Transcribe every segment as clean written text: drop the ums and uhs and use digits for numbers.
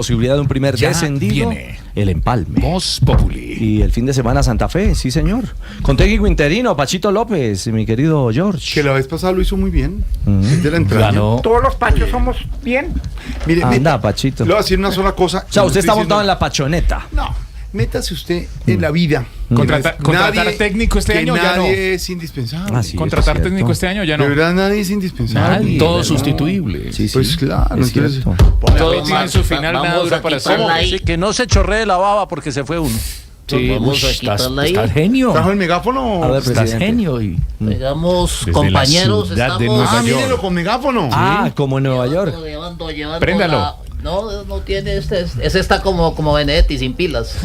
Posibilidad de un primer Ya descendido, viene el empalme. Voz Populi. Y el fin de semana Santa Fe, sí señor. Con técnico interino, Pachito López, mi querido George. Que la vez pasada lo hizo muy bien. Es de la entrada. Ganó. Todos los pachos somos bien. Mire, Anda, Pachito. le voy a decir una sola cosa. O sea, usted está Estoy montado en diciendo- la pachoneta. No, métase usted en la vida. Contratar Nadie- técnico este que año ya no. nadie es indispensable. Ah, sí, Contratar eso es técnico cierto. este año ya De no. verdad, nadie es indispensable. Nadie. Todo ¿verdad? sustituible. Sí, Pues claro, es entonces- cierto. Todo tiene su final, nada dura para siempre. Sí, que no se chorree la baba porque se fue uno. Sí, Vamos a estás quitarla ahí. genio. ¿Trajo el megáfono? A ver, Estás presidente. genio. Y Digamos, Desde compañeros, la ciudad de estamos Nueva Ah, York. mírelo con megáfono. Ah, como en Nueva York. llevando Préndalo. No tiene ese está como Benedetti, sin pilas.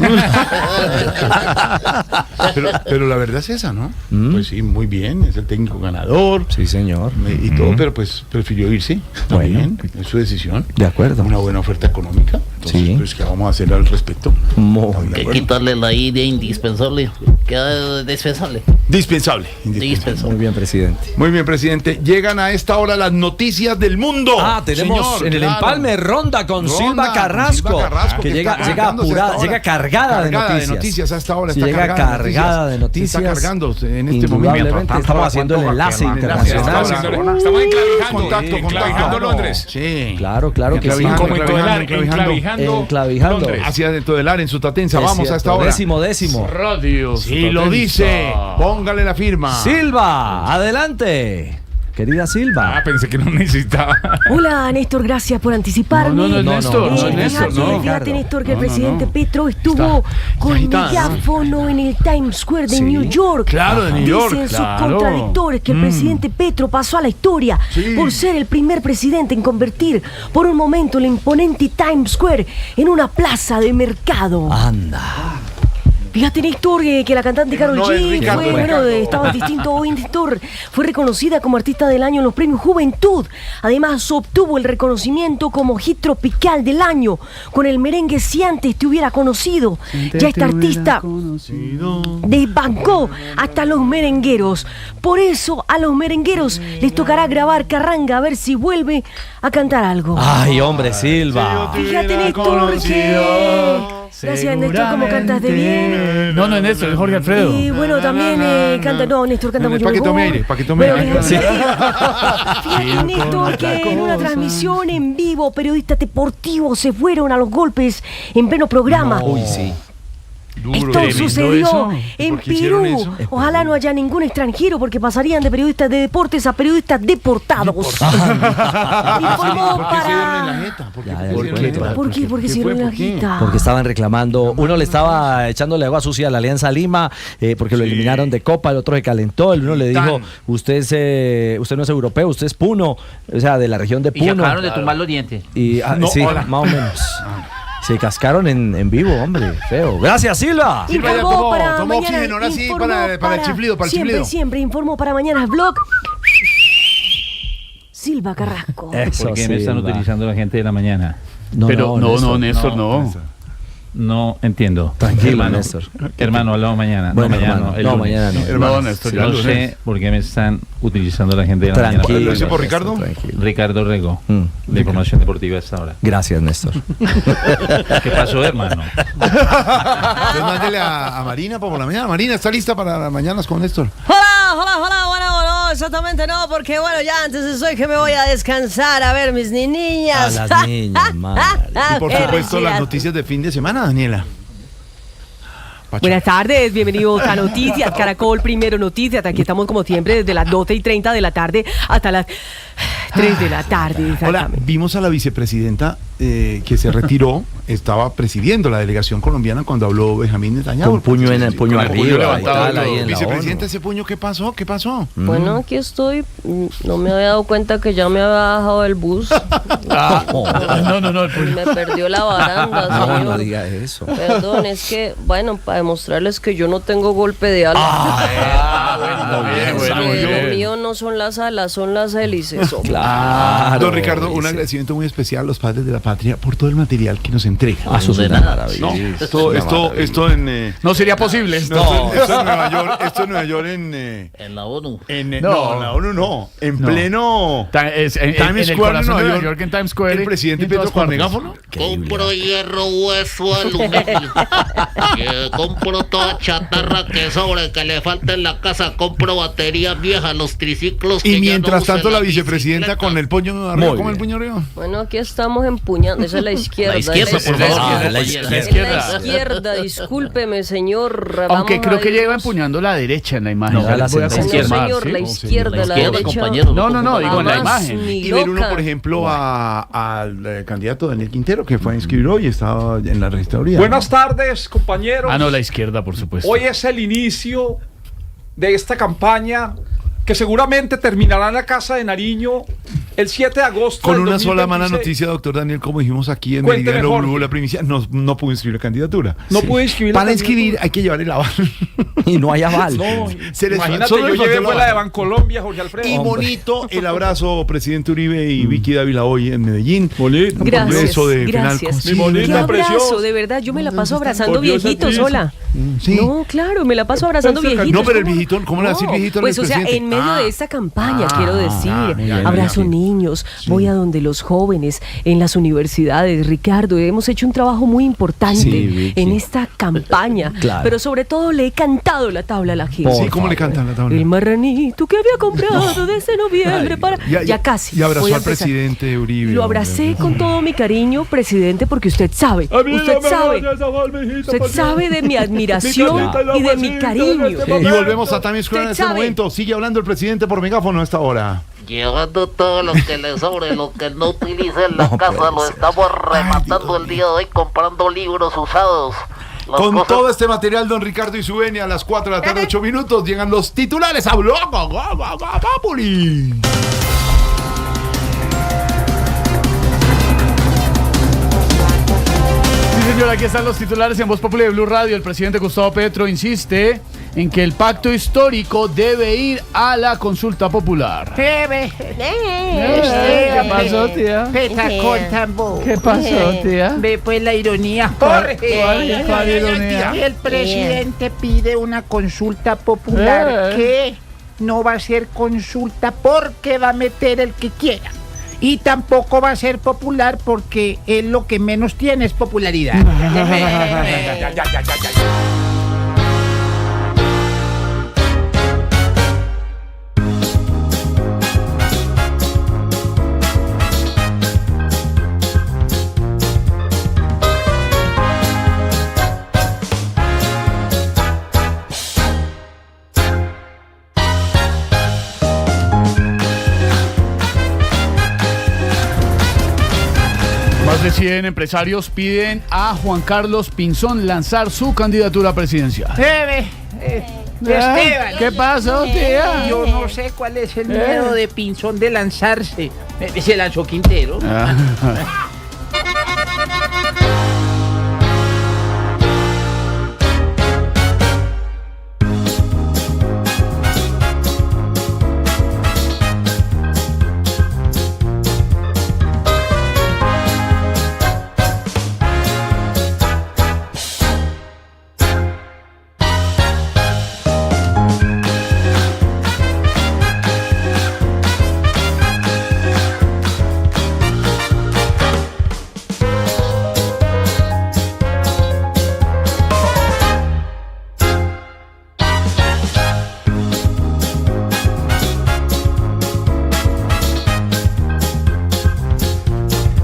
Pero la verdad es esa, ¿no? Mm. Pues sí, muy bien. Es el técnico ganador. Sí, señor. Y todo, pero pues prefirió irse. También, es su decisión. De acuerdo. Una buena oferta económica. Entonces, Sí. pues, ¿qué vamos a hacer al respecto? Muy Hay que quitarle la I de indispensable. Queda dispensable. Dispensable. Indispensable. Muy bien, presidente. Muy bien, presidente. Llegan a esta hora las noticias del mundo. Ah, tenemos Señor, en el claro. empalme ronda con Ronda Silva con Carrasco, Silva Carrasco, que llega está cargándose apurada, hasta ahora. llega cargada de noticias. a esta hora. Sí, Está llega cargada de noticias. Se está cargando en este momento. Indudablemente, estamos haciendo el enlace internacional. estamos enclavijando. Contacto, Enclavijando Londres. Sí. Claro que sí. Enclavijando, Como en todo el ar, enclavijando. Enclavijando. Londres. Hacia dentro del área en su tatenza. Es Vamos a cierto, esta hora. décimo. Radio. Sí, lo dice. Póngale la firma. Silva, adelante. Querida Silva. Ah, pensé que no necesitaba. Hola Néstor, gracias por anticiparme. No, Néstor, no es Néstor, fíjate, no. fíjate Néstor que el No, no, presidente no. Petro estuvo con agitada, ¿no? megáfono en el Times Square de Sí. New York. Claro, de New York, Dicen sus claro. contradictores que el presidente Petro pasó a la historia Sí. por ser el primer presidente en convertir por un momento el imponente Times Square en una plaza de mercado. Anda. Fíjate, Néstor, que la cantante Karol No, es G Ricardo, fue, bueno, Ricardo. estaba distinto hoy, Néstor. Fue reconocida como artista del año en los premios Juventud. Además, obtuvo el reconocimiento como hit tropical del año con el merengue Si Antes Te Hubiera Conocido. Ya esta artista desbancó hasta los merengueros. Por eso, a los merengueros les tocará grabar carranga a ver si vuelve a cantar algo. Ay, hombre, Silva. Fíjate, Néstor, que... Gracias, Néstor, cómo cantas de bien. No, es Néstor, es Jorge Alfredo. Y bueno, también canta, no, Néstor canta mucho Pa' que mejor. tome aire, pa' que tome Bueno, aire. fíjate, Néstor, que en una transmisión en vivo, periodistas deportivos se fueron a los golpes en pleno programa. Uy, sí. Esto tremendo sucedió eso. en ¿Por qué hicieron Perú. eso? Ojalá no haya ningún extranjero porque pasarían de periodistas de deportes a periodistas deportados. Informó ¿Por qué se dieron en la para... jeta? ¿Por qué Ya, se ya dieron di en la cuenta. jeta? ¿Por qué? Porque se dieron la ¿Por qué? jeta. Porque estaban reclamando, uno le estaba echándole agua sucia a la Alianza Lima porque lo eliminaron de Copa, el otro se calentó, el uno le dijo, usted no es europeo, usted es puno, o sea, de la región de Y se Puno. acabaron de tumbar los dientes. Y No, sí, hola. más o menos. Se cascaron en vivo, hombre, feo. Gracias, Silva. Silva ya Informó tomó para oxígeno, mañana, ahora sí, informó para el chiflido, para el siempre, chiflido. Siempre informó para mañana Blog Silva Carrasco. Eso, ¿Por qué me están Silva. utilizando la gente de la mañana? No, Pero no, Néstor, no. Néstor. No entiendo. Tranquilo, hermano, Néstor. Hermano, hablamos mañano. Bueno, no, mañana, hermano, el no, lunes. mañana no. Hermano, Néstor, ya No lunes. sé por qué me están utilizando la gente de la Tranquilo. mañana. ¿Lo hice por Néstor, Ricardo? tranquilo. Ricardo Rego, Mm. de Información Deportiva hasta ahora. Gracias, Néstor. ¿Qué pasó, hermano? Entonces mándele a Marina por la mañana. Marina, ¿está lista para las mañanas con Néstor? Hola, bueno, no, exactamente no, porque bueno, ya antes estoy que me voy a descansar a ver mis niñas. A las niñas, madre. Y por Qué supuesto las ricas. noticias de fin de semana, Daniela. Pacho. Buenas tardes, bienvenidos a Noticias Caracol, primero Noticias. Aquí estamos como siempre desde las 12:30 de la tarde hasta las 3 de la tarde. Hola, Exactamente. vimos a la vicepresidenta que se retiró, estaba presidiendo la delegación colombiana cuando habló Benjamín Netanyahu. Con puño en el puño Con el puño arriba, y levantado, tal, ahí en la Vicepresidenta, ONU. ese puño, ¿qué pasó? ¿Qué pasó? Bueno, aquí estoy. No me había dado cuenta que ya me había bajado del bus. No. Y me perdió la baranda, No, no señor. diga eso. Perdón, es que, bueno, para demostrarles que yo no tengo golpe de ala. bueno, muy Lo bien. mío no son las alas, son las hélices. hombre. Claro. Don Ricardo, un dice. agradecimiento muy especial a los padres de la patria por todo el material que nos entregan. Ah, eso es De una nada. maravilla. No, Una maravilla. esto en No sería posible. esto en Nueva York, En la ONU. no, la ONU no, en No. pleno En Times el Square corazón en de Nueva York, en Times Square. el presidente y en todas Petro con partes. megáfono. Compro hierro, hueso, aluminio. Compro toda chatarra que sobre, que le falta en la casa. Compro baterías viejas, los triciclos. que Y ya mientras no usen, tanto la las vicepresidenta bicicletas. con el puño Muy arriba, ¿cómo bien. el puño arriba? Bueno, aquí estamos empuñando. Esa es la izquierda. La izquierda, por Es la favor. izquierda, la Es izquierda. la izquierda, discúlpeme, señor. Aunque Vamos creo a que ella iba irnos. empuñando la derecha en la imagen. No, Ya la les voy a centro. No, confirmar, señor, ¿sí? la izquierda, La la izquierda, derecha. compañero. No, digo en la Jamás, imagen. ni Y ver uno, loca. por ejemplo, al candidato Daniel Quintero, que fue a inscribir hoy, estaba en la registraduría. Buenas tardes, compañeros. Ah, no, la izquierda, por supuesto. Hoy es el inicio de esta campaña que seguramente terminará en la Casa de Nariño el 7 de agosto. Con del una sola mala 2026. noticia, doctor Daniel, como dijimos aquí en Cuénteme, Meridiano Jorge. Blue, la primicia, no pudo inscribir la candidatura. No pude inscribir la Para inscribir candidatura. hay que llevar el aval. Y no hay aval. No, Se les imagínate, solo yo le faltó llevé la fue la de bala. Bancolombia, Jorge Alfredo. Y bonito el abrazo, presidente Uribe y Vicky Dávila hoy en Medellín. Bonito. Un Gracias, beso de gracias. final. Mi bonita, Qué abrazo, preciosa. de verdad. Yo me la paso abrazando Por Dios, viejitos, santísimo. hola. Sí. No, claro, me la paso abrazando Pensé que- viejitos. No, pero el viejito, ¿cómo le va a decir viejito al Pues, o sea, expresidente? en medio de esta campaña, quiero decir, bien, abrazo bien. niños, voy a donde los jóvenes, en las universidades. Ricardo, hemos hecho un trabajo muy importante Sí, Vicky. en esta campaña. Claro. Pero sobre todo le he cantado la tabla a la gente. Sí, ¿cómo le cantan la tabla? El marranito que había comprado desde noviembre para... Ya casi. Y abrazó voy a al empezar. presidente Uribe. Lo abracé con todo mi cariño, presidente, porque usted sabe, A mí no usted me sabe, vayas a mal, mijito, usted por Dios. sabe de mi admiración carita en la y de mi huesita, cariño. en este Y momento. volvemos a Times Square en Usted este sabe. momento. Sigue hablando el presidente por megáfono a esta hora. Llevando todo lo que le sobre, lo que no utilice en la casa, lo estamos rematando el día de hoy, comprando libros usados. Las Con cosas- todo este material, don Ricardo Isubeni, a las 4 de la tarde, 8 minutos, llegan los titulares a Blog Populi. Sí, señor, aquí están los titulares en Voz Popular de Blue Radio. El presidente Gustavo Petro insiste en que el pacto histórico debe ir a la consulta popular. ¿Qué pasó, tía? Petacón tan bobo. ¿Qué pasó, tía? Ve pues la ironía, ¿Cuál Jorge. ironía? El presidente pide una consulta popular que no va a ser consulta porque va a meter el que quiera. Y tampoco va a ser popular porque él lo que menos tiene es popularidad. Más de 100 empresarios piden a Juan Carlos Pinzón lanzar su candidatura presidencial. Esteban. ¿Qué pasó, tía? Yo no sé cuál es el miedo de Pinzón de lanzarse. Se lanzó Quintero.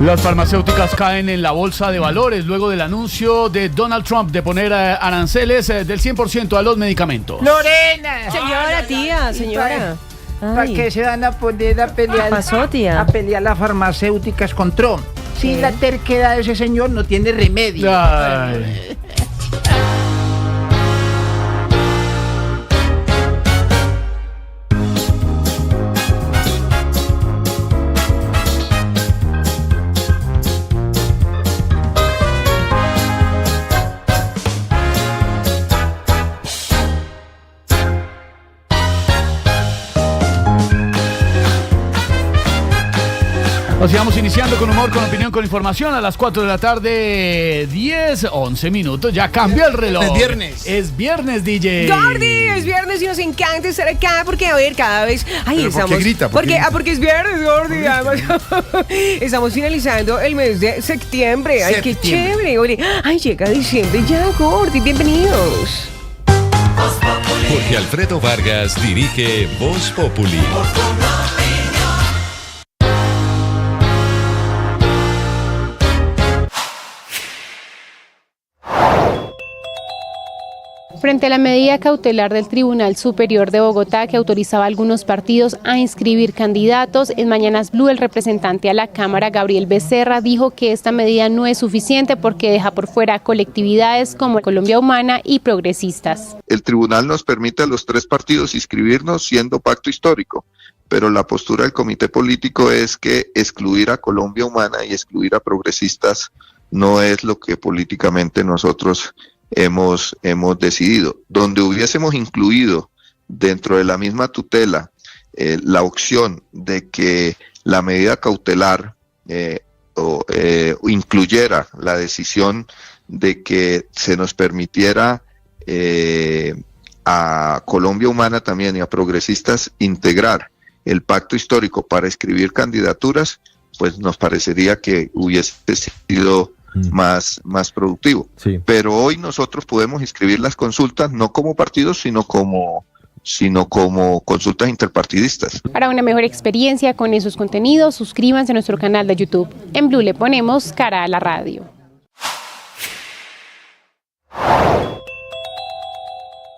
Las farmacéuticas caen en la bolsa de valores luego del anuncio de Donald Trump de poner aranceles del 100% a los medicamentos. Lorena. Señora, tía, señora. ¿Para Ay. qué se van a poner a pelear? ¿Qué pasó, tía? A pelear las farmacéuticas con Trump. Si la terquedad de ese señor no tiene remedio. Ay. Nos sigamos iniciando con humor, con opinión, con información a las 4 de la tarde, 11 minutos. Ya cambió el reloj. Es viernes. Es viernes, DJ. Gordy, es viernes y nos encanta estar acá porque, a ver, cada vez... Ay, ¿Pero estamos... por qué grita? Porque es viernes, Gordy. Además, estamos finalizando el mes de septiembre. Ay, qué chévere, Gordy. Ay, llega diciembre ya, Gordy. Bienvenidos. Jorge Alfredo Vargas dirige Voz Populi. Frente a la medida cautelar del Tribunal Superior de Bogotá que autorizaba a algunos partidos a inscribir candidatos, en Mañanas Blue el representante a la Cámara, Gabriel Becerra, dijo que esta medida no es suficiente porque deja por fuera colectividades como Colombia Humana y progresistas. El tribunal nos permite a los 3 partidos inscribirnos siendo pacto histórico, pero la postura del comité político es que excluir a Colombia Humana y excluir a progresistas no es lo que políticamente nosotros hemos decidido. Donde hubiésemos incluido dentro de la misma tutela la opción de que la medida cautelar incluyera la decisión de que se nos permitiera a Colombia Humana también y a progresistas integrar el pacto histórico para escribir candidaturas, pues nos parecería que hubiese sido más productivo. Sí. Pero hoy nosotros podemos inscribir las consultas no como partidos, sino como consultas interpartidistas. Para una mejor experiencia con esos contenidos, suscríbanse a nuestro canal de YouTube. En Blue le ponemos cara a la radio.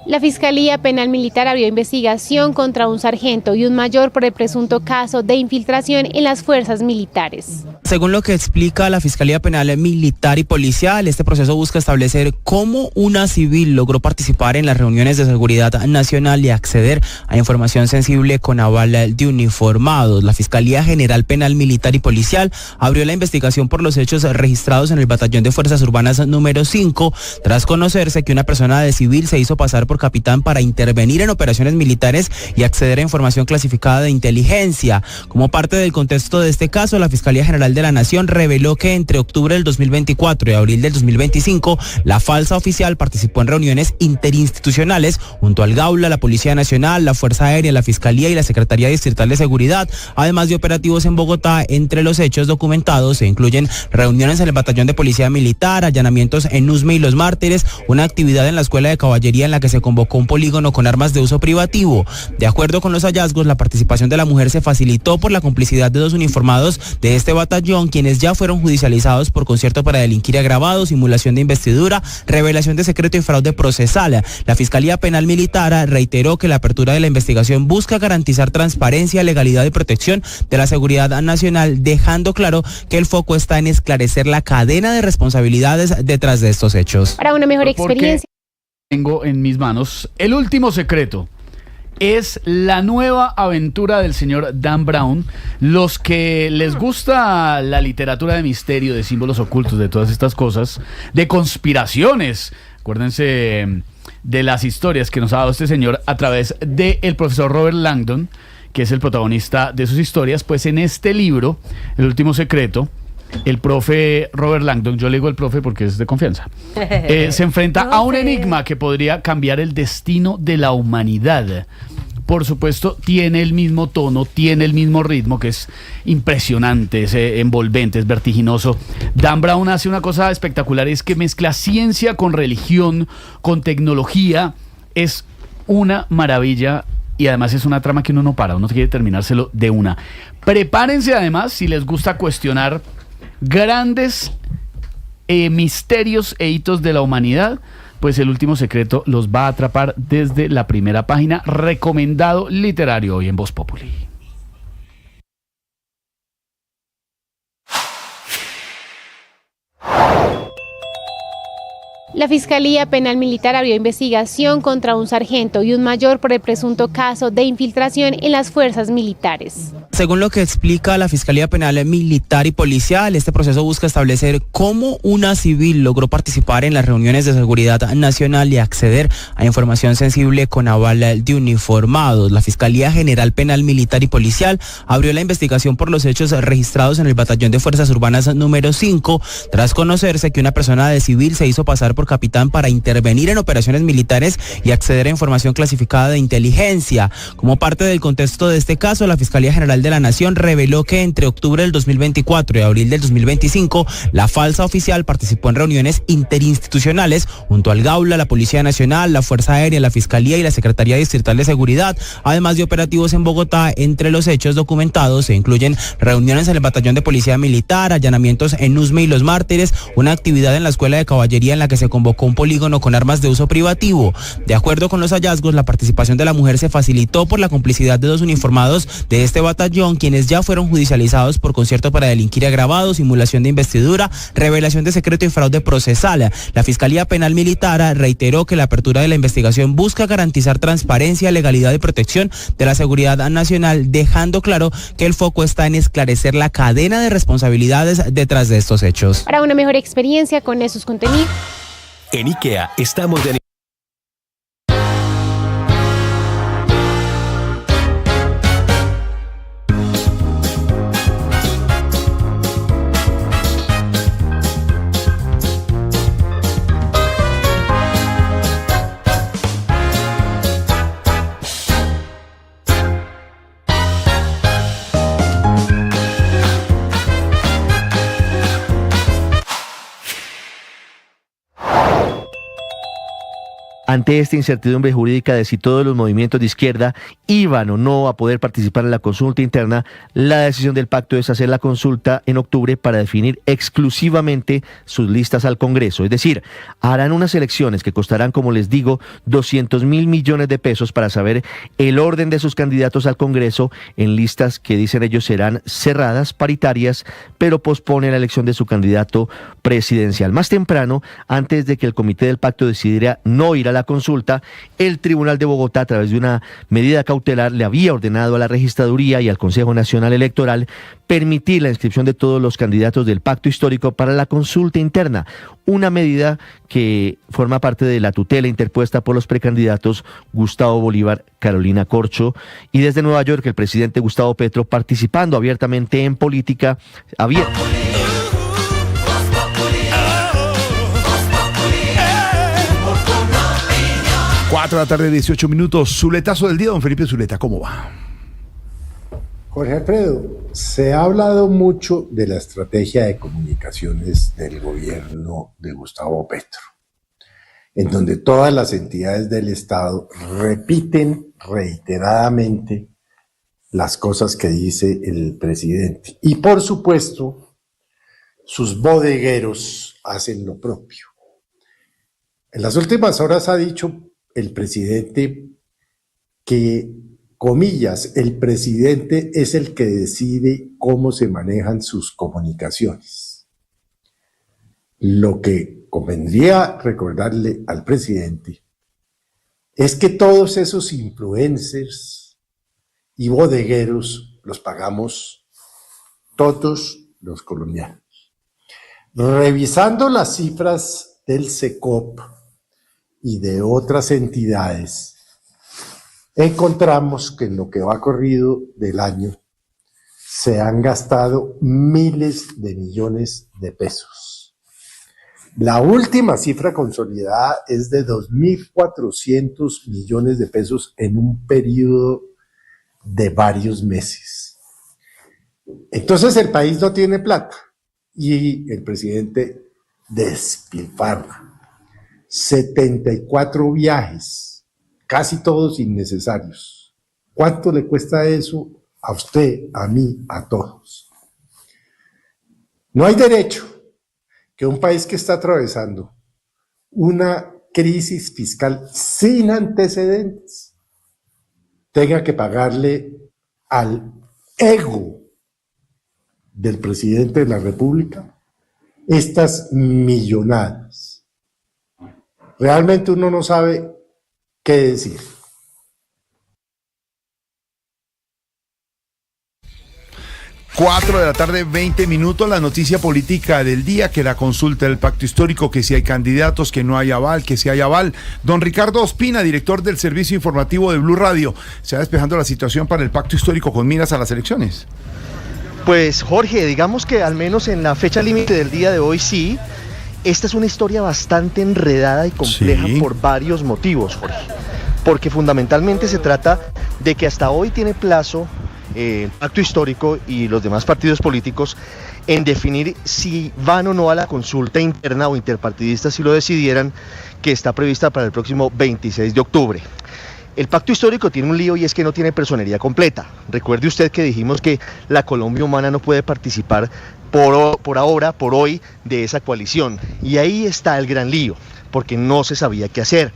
La Fiscalía Penal Militar abrió investigación contra un sargento y un mayor por el presunto caso de infiltración en las fuerzas militares. Según lo que explica la Fiscalía Penal Militar y Policial, este proceso busca establecer cómo una civil logró participar en las reuniones de seguridad nacional y acceder a información sensible con aval de uniformados. La Fiscalía General Penal Militar y Policial abrió la investigación por los hechos registrados en el Batallón de Fuerzas Urbanas número 5, tras conocerse que una persona de civil se hizo pasar por capitán para intervenir en operaciones militares y acceder a información clasificada de inteligencia. Como parte del contexto de este caso, la Fiscalía General de la Nación reveló que entre octubre del 2024 y abril del 2025, la falsa oficial participó en reuniones interinstitucionales junto al Gaula, la Policía Nacional, la Fuerza Aérea, la Fiscalía y la Secretaría Distrital de Seguridad, además de operativos en Bogotá. Entre los hechos documentados se incluyen reuniones en el Batallón de Policía Militar, allanamientos en Usme y Los Mártires, una actividad en la Escuela de Caballería en la que se convocó un polígono con armas de uso privativo. De acuerdo con los hallazgos, la participación de la mujer se facilitó por la complicidad de 2 uniformados de este batallón, quienes ya fueron judicializados por concierto para delinquir agravado, simulación de investidura, revelación de secreto y fraude procesal. La Fiscalía Penal Militar reiteró que la apertura de la investigación busca garantizar transparencia, legalidad y protección de la seguridad nacional, dejando claro que el foco está en esclarecer la cadena de responsabilidades detrás de estos hechos. Para una mejor experiencia. Tengo en mis manos el último secreto. Es la nueva aventura del señor Dan Brown. Los que les gusta la literatura de misterio, de símbolos ocultos, de todas estas cosas, de conspiraciones. Acuérdense de las historias que nos ha dado este señor a través del profesor Robert Langdon, que es el protagonista de sus historias. Pues en este libro, El último secreto, el profe Robert Langdon, yo le digo el profe porque es de confianza, se enfrenta a un enigma que podría cambiar el destino de la humanidad. Por supuesto, tiene el mismo tono, tiene el mismo ritmo, que es impresionante, es envolvente, es vertiginoso. Dan Brown hace una cosa espectacular, es que mezcla ciencia con religión, con tecnología. Es una maravilla. Y además es una trama que uno no para, uno quiere terminárselo de una. Prepárense además, si les gusta cuestionar grandes misterios e hitos de la humanidad, pues El último secreto los va a atrapar desde la primera página. Recomendado literario hoy en Voz Populi. La Fiscalía Penal Militar abrió investigación contra un sargento y un mayor por el presunto caso de infiltración en las fuerzas militares. Según lo que explica la Fiscalía Penal Militar y Policial, este proceso busca establecer cómo una civil logró participar en las reuniones de seguridad nacional y acceder a información sensible con aval de uniformados. La Fiscalía General Penal Militar y Policial abrió la investigación por los hechos registrados en el Batallón de Fuerzas Urbanas número 5, tras conocerse que una persona de civil se hizo pasar por capitán para intervenir en operaciones militares y acceder a información clasificada de inteligencia. Como parte del contexto de este caso, la Fiscalía General de la Nación reveló que entre octubre del 2024 y abril del 2025, la falsa oficial participó en reuniones interinstitucionales junto al Gaula, la Policía Nacional, la Fuerza Aérea, la Fiscalía y la Secretaría Distrital de Seguridad, además de operativos en Bogotá. Entre los hechos documentados se incluyen reuniones en el Batallón de Policía Militar, allanamientos en Usme y Los Mártires, una actividad en la Escuela de Caballería en la que se convocó un polígono con armas de uso privativo. De acuerdo con los hallazgos, la participación de la mujer se facilitó por la complicidad de dos uniformados de este batallón, quienes ya fueron judicializados por concierto para delinquir agravado, simulación de investidura, revelación de secreto y fraude procesal. La Fiscalía Penal Militar reiteró que la apertura de la investigación busca garantizar transparencia, legalidad y protección de la seguridad nacional, dejando claro que el foco está en esclarecer la cadena de responsabilidades detrás de estos hechos. Para una mejor experiencia con esos contenidos. En IKEA estamos de Ante esta incertidumbre jurídica de si todos los movimientos de izquierda iban o no a poder participar en la consulta interna, la decisión del pacto es hacer la consulta en octubre para definir exclusivamente sus listas al Congreso. Es decir, harán unas elecciones que costarán, como les digo, 200.000 millones de pesos para saber el orden de sus candidatos al Congreso en listas que dicen ellos serán cerradas, paritarias, pero pospone la elección de su candidato presidencial. Más temprano, antes de que el comité del pacto decidiera no ir a la consulta, el Tribunal de Bogotá, a través de una medida cautelar, le había ordenado a la Registraduría y al Consejo Nacional Electoral permitir la inscripción de todos los candidatos del pacto histórico para la consulta interna, una medida que forma parte de la tutela interpuesta por los precandidatos Gustavo Bolívar, Carolina Corcho, y desde Nueva York el presidente Gustavo Petro, participando abiertamente en política abierta. 4 de la tarde, 18 minutos. Zuletazo del día, don Felipe Zuleta, ¿cómo va? Jorge Alfredo, se ha hablado mucho de la estrategia de comunicaciones del gobierno de Gustavo Petro, en donde todas las entidades del Estado repiten reiteradamente las cosas que dice el presidente. Y por supuesto, sus bodegueros hacen lo propio. En las últimas horas ha dicho el presidente que, comillas, el presidente es el que decide cómo se manejan sus comunicaciones. Lo que convendría recordarle al presidente es que todos esos influencers y bodegueros los pagamos todos los colombianos. Revisando las cifras del SECOP y de otras entidades, encontramos que en lo que va corrido del año se han gastado miles de millones de pesos. La última cifra consolidada es de 2.400 millones de pesos en un periodo de varios meses. Entonces el país no tiene plata y el presidente despilfarra. 74 viajes, casi todos innecesarios. ¿Cuánto le cuesta eso a usted, a mí, a todos? No hay derecho que un país que está atravesando una crisis fiscal sin antecedentes tenga que pagarle al ego del presidente de la República estas millonadas. realmente uno no sabe qué decir. 4 de la tarde, 20 minutos, la noticia política del día, que la consulta del pacto histórico, que si hay candidatos, que no hay aval, que si hay aval. Don Ricardo Ospina, director del servicio informativo de Blue Radio, ¿se va despejando la situación para el pacto histórico con miras a las elecciones? Pues Jorge, digamos que al menos en la fecha límite del día de hoy sí. Esta es una historia bastante enredada y compleja por varios motivos, Jorge. Porque fundamentalmente se trata de que hasta hoy tiene plazo el pacto histórico y los demás partidos políticos en definir si van o no a la consulta interna o interpartidista si lo decidieran, que está prevista para el próximo 26 de octubre. El pacto histórico tiene un lío y es que no tiene personería completa. Recuerde usted que dijimos que la Colombia Humana no puede participar por ahora, por hoy, de esa coalición. Y ahí está el gran lío, porque no se sabía qué hacer.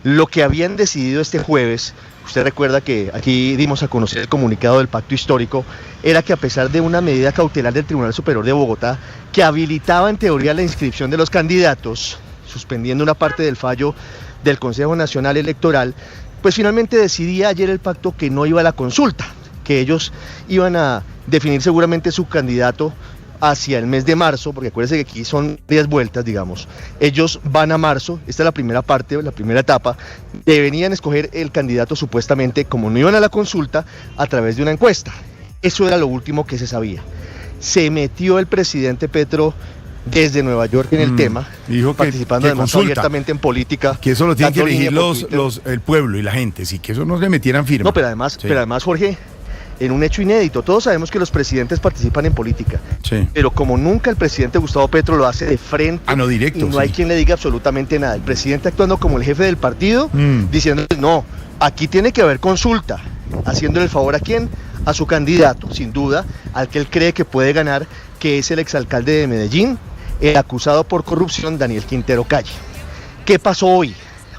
Lo que habían decidido este jueves, usted recuerda que aquí dimos a conocer el comunicado del pacto histórico, era que a pesar de una medida cautelar del Tribunal Superior de Bogotá, que habilitaba en teoría la inscripción de los candidatos, suspendiendo una parte del fallo del Consejo Nacional Electoral, pues finalmente decidía ayer el pacto que no iba a la consulta, que ellos iban a definir seguramente su candidato hacia el mes de marzo, porque acuérdense que aquí son 10 vueltas, digamos. Ellos van a marzo, esta es la primera parte, la primera etapa, deberían escoger el candidato supuestamente, como no iban a la consulta, a través de una encuesta. Eso era lo último que se sabía. Se metió el presidente Petro desde Nueva York en el tema, dijo participando además abiertamente en política. Que eso lo tienen que elegir el pueblo y la gente, sí, que eso no se metieran firme. No, pero además, Jorge, en un hecho inédito, todos sabemos que los presidentes participan en política, pero como nunca el presidente Gustavo Petro lo hace de frente, no directo, y no hay quien le diga absolutamente nada. El presidente actuando como el jefe del partido, diciendo, no, aquí tiene que haber consulta, haciéndole el favor a quién, a su candidato, sin duda, al que él cree que puede ganar, que es el exalcalde de Medellín, el acusado por corrupción, Daniel Quintero Calle. ¿Qué pasó hoy?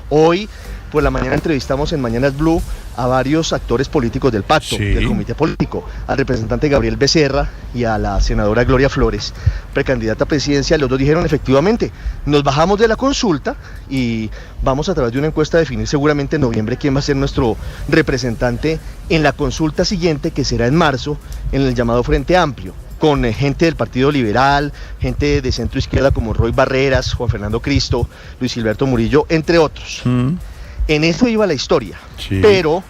Hoy, por la mañana, entrevistamos en Mañanas Blue a varios actores políticos del pacto, del comité político, al representante Gabriel Becerra y a la senadora Gloria Flores, precandidata presidencial. Los dos dijeron, efectivamente, nos bajamos de la consulta y vamos a través de una encuesta a definir seguramente en noviembre quién va a ser nuestro representante en la consulta siguiente, que será en marzo, en el llamado Frente Amplio, con gente del Partido Liberal, gente de centro izquierda como Roy Barreras, Juan Fernando Cristo, Luis Gilberto Murillo, entre otros. En eso iba la historia, pero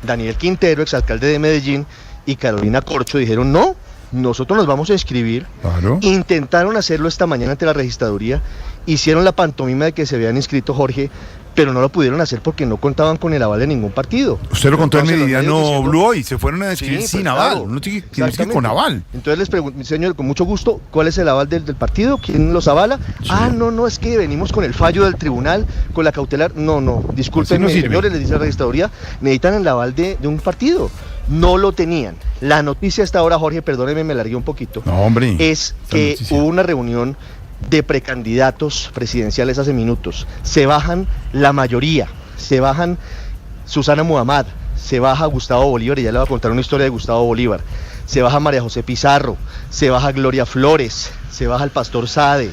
Daniel Quintero, exalcalde de Medellín, y Carolina Corcho dijeron, no, nosotros nos vamos a inscribir. Intentaron hacerlo esta mañana ante la registraduría, hicieron la pantomima de que se habían inscrito, Jorge, pero no lo pudieron hacer porque no contaban con el aval de ningún partido. Usted lo contó en Meridiano Blue hoy, se fueron a inscribir sin aval, no tiene que ir con aval. Entonces les pregunto, señor, con mucho gusto, ¿cuál es el aval del partido? ¿Quién los avala? No, es que venimos con el fallo del tribunal, con la cautelar. No, discúlpenme, señores, les dice la registraduría, necesitan el aval de un partido. No lo tenían. La noticia hasta ahora, Jorge, perdóneme, me largué un poquito. No, hombre. Es que hubo una reunión de precandidatos presidenciales hace minutos. Se bajan la mayoría, se bajan Susana Muhammad, se baja Gustavo Bolívar, y ya le voy a contar una historia de Gustavo Bolívar, se baja María José Pizarro, se baja Gloria Flores, se baja el Pastor Sade,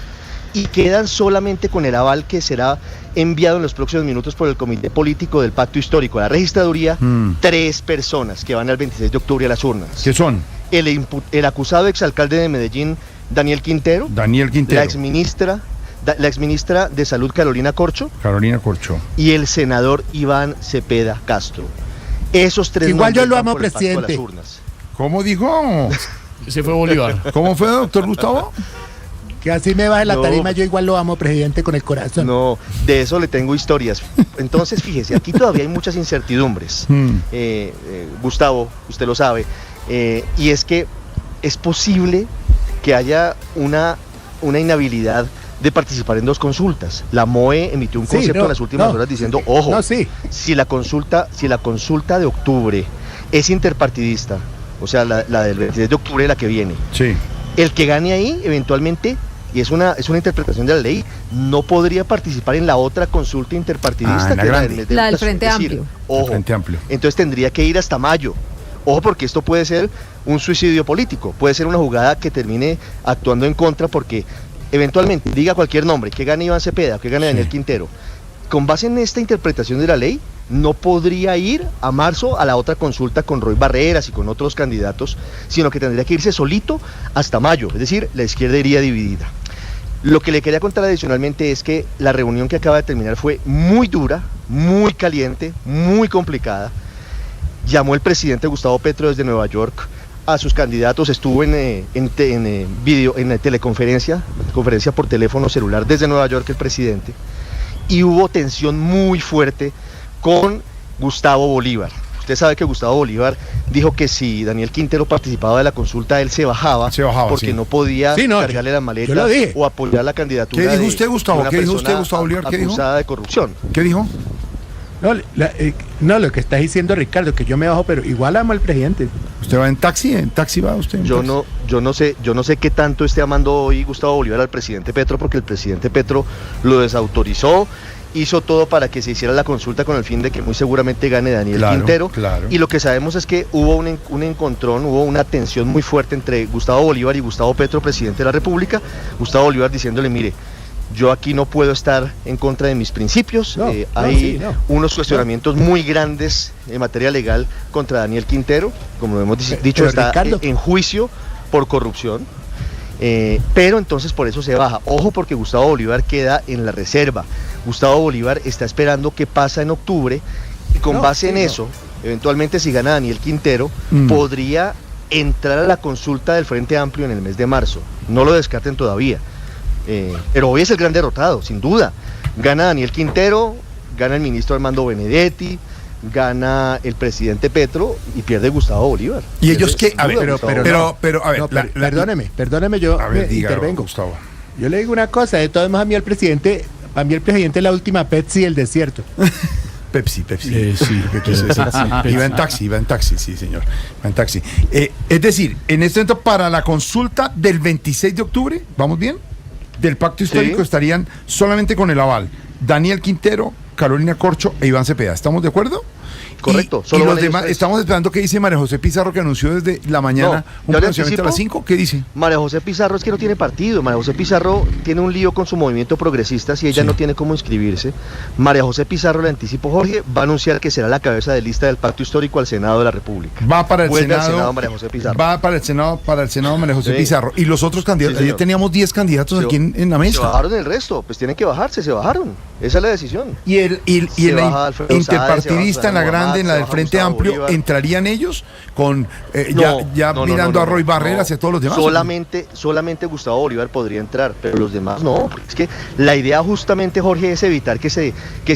y quedan solamente con el aval que será enviado en los próximos minutos por el comité político del pacto histórico a la registraduría, 3 personas que van el 26 de octubre a las urnas. ¿Qué son? El acusado exalcalde de Medellín, Daniel Quintero. La exministra de Salud, Carolina Corcho. Y el senador Iván Cepeda Castro. Esos 3 igual yo lo amo, presidente. ¿Cómo dijo? Se fue Bolívar. ¿Cómo fue, doctor Gustavo? Que así me baje la tarima, yo igual lo amo, presidente, con el corazón. No, de eso le tengo historias. Entonces, fíjese, aquí todavía hay muchas incertidumbres. Gustavo, usted lo sabe. Y es que es posible que haya una inhabilidad de participar en 2 consultas. La MOE emitió un concepto en las últimas horas diciendo, ojo, si la consulta de octubre es interpartidista, o sea, la del 26 de octubre, la que viene, el que gane ahí, eventualmente, y es una interpretación de la ley, no podría participar en la otra consulta interpartidista, que la del Frente Amplio. Ojo, Frente Amplio. Entonces tendría que ir hasta mayo. Ojo, porque esto puede ser un suicidio político, puede ser una jugada que termine actuando en contra, porque eventualmente diga cualquier nombre, que gane Iván Cepeda, que gane Daniel Quintero, con base en esta interpretación de la ley, no podría ir a marzo a la otra consulta con Roy Barreras y con otros candidatos, sino que tendría que irse solito hasta mayo, es decir, la izquierda iría dividida. Lo que le quería contar adicionalmente es que la reunión que acaba de terminar fue muy dura, muy caliente, muy complicada. Llamó el presidente Gustavo Petro desde Nueva York a sus candidatos, estuvo en teleconferencia, conferencia por teléfono celular desde Nueva York el presidente, y hubo tensión muy fuerte con Gustavo Bolívar. Usted sabe que Gustavo Bolívar dijo que si Daniel Quintero participaba de la consulta, él se bajaba porque no podía cargarle la maleta o apoyar la candidatura. ¿Qué dijo usted, Gustavo? ¿Qué dijo usted, Gustavo Bolívar? ¿Qué dijo? Acusada de corrupción. ¿Qué dijo? No, lo que está diciendo Ricardo, que yo me bajo, pero igual amo al presidente. ¿Usted va en taxi? ¿En taxi va usted? Yo no sé qué tanto esté amando hoy Gustavo Bolívar al presidente Petro, porque el presidente Petro lo desautorizó, hizo todo para que se hiciera la consulta con el fin de que muy seguramente gane Daniel Quintero. Y lo que sabemos es que hubo un encontrón, hubo una tensión muy fuerte entre Gustavo Bolívar y Gustavo Petro, presidente de la República. Gustavo Bolívar diciéndole, mire, yo aquí no puedo estar en contra de mis principios, hay unos cuestionamientos muy grandes en materia legal contra Daniel Quintero, como lo hemos dicho, está en juicio por corrupción, pero entonces por eso se baja. Ojo, porque Gustavo Bolívar queda en la reserva. Gustavo Bolívar está esperando qué pasa en octubre y con base en eso, eventualmente si gana Daniel Quintero, podría entrar a la consulta del Frente Amplio en el mes de marzo. No lo descarten todavía. Pero hoy es el gran derrotado, sin duda. Gana Daniel Quintero, gana el ministro Armando Benedetti, gana el presidente Petro y pierde Gustavo Bolívar. ¿Y ellos qué? A ver, pero a ver, perdóneme, yo intervengo. Gustavo. Yo le digo una cosa, de todos modos a mí el presidente es la última Pepsi del desierto. Pepsi. Iba en taxi, sí, señor. Iba en taxi. Es decir, en este momento, para la consulta del 26 de octubre, ¿vamos bien? Del pacto histórico estarían solamente con el aval Daniel Quintero, Carolina Corcho e Iván Cepeda. ¿Estamos de acuerdo? Correcto. Y los demás, estamos esperando qué dice María José Pizarro, que anunció desde la mañana un pronunciamiento a las 5. ¿Qué dice? María José Pizarro es que no tiene partido. María José Pizarro tiene un lío con su movimiento progresista si ella no tiene cómo inscribirse. María José Pizarro, le anticipo, Jorge, va a anunciar que será la cabeza de lista del pacto histórico al Senado de la República. Va para el Senado María José Pizarro. Va para el Senado María José Pizarro. Y los otros candidatos, ayer teníamos 10 candidatos aquí en la mesa. Se bajaron el resto, pues tienen que bajarse, se bajaron. Esa es la decisión. Y el interpartidista en la grande, en la del Frente Amplio, ¿entrarían ellos con mirando a Roy Barreras y a todos los demás? Solamente Gustavo Bolívar podría entrar, pero los demás no. Es que la idea justamente, Jorge, es evitar que se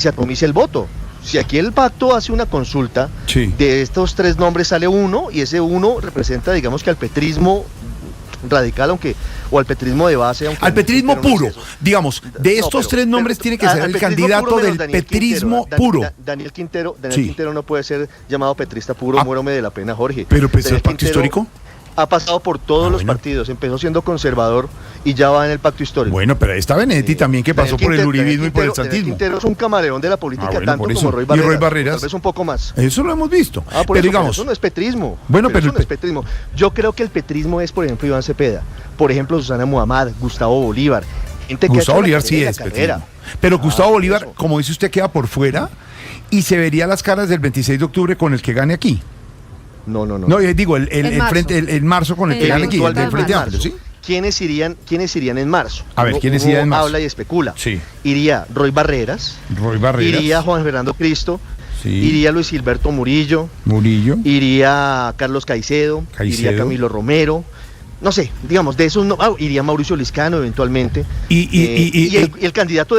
atomice el voto. Si aquí el pacto hace una consulta, de estos tres nombres sale uno, y ese uno representa, digamos, que al petrismo radical, o al petrismo de base, al petrismo puro, digamos, de estos tres nombres tiene que ser el candidato del petrismo puro. Daniel Quintero no puede ser llamado petrista puro, muérome de la pena, Jorge. Pero el pacto histórico ha pasado por todos los partidos, empezó siendo conservador y ya va en el pacto histórico. Bueno, pero ahí está Benedetti también, que pasó por el uribismo y por el santismo. Quintero es un camaleón de la política, tanto como Roy Barreras. Y Roy Barreras. Tal vez un poco más. Eso lo hemos visto. Pero digamos, eso no es petrismo. Bueno, pero eso no es petrismo. Yo creo que el petrismo es, por ejemplo, Iván Cepeda, por ejemplo, Susana Muhammad, Gustavo Bolívar. Gustavo Bolívar sí es petrismo. Pero Gustavo Bolívar, como dice usted, queda por fuera y se vería las caras del 26 de octubre con el que gane aquí. No, digo, el marzo con el que gane aquí, el del Frente Amplio, ¿sí? ¿Quiénes irían en marzo? A ver, ¿quiénes irían en marzo? Habla y especula. Sí. Iría Roy Barreras. Iría Juan Fernando Cristo. Sí. Iría Luis Gilberto Murillo. Iría Carlos Caicedo. Iría Camilo Romero. No sé, digamos, de esos no. Iría Mauricio Liscano eventualmente. Y el candidato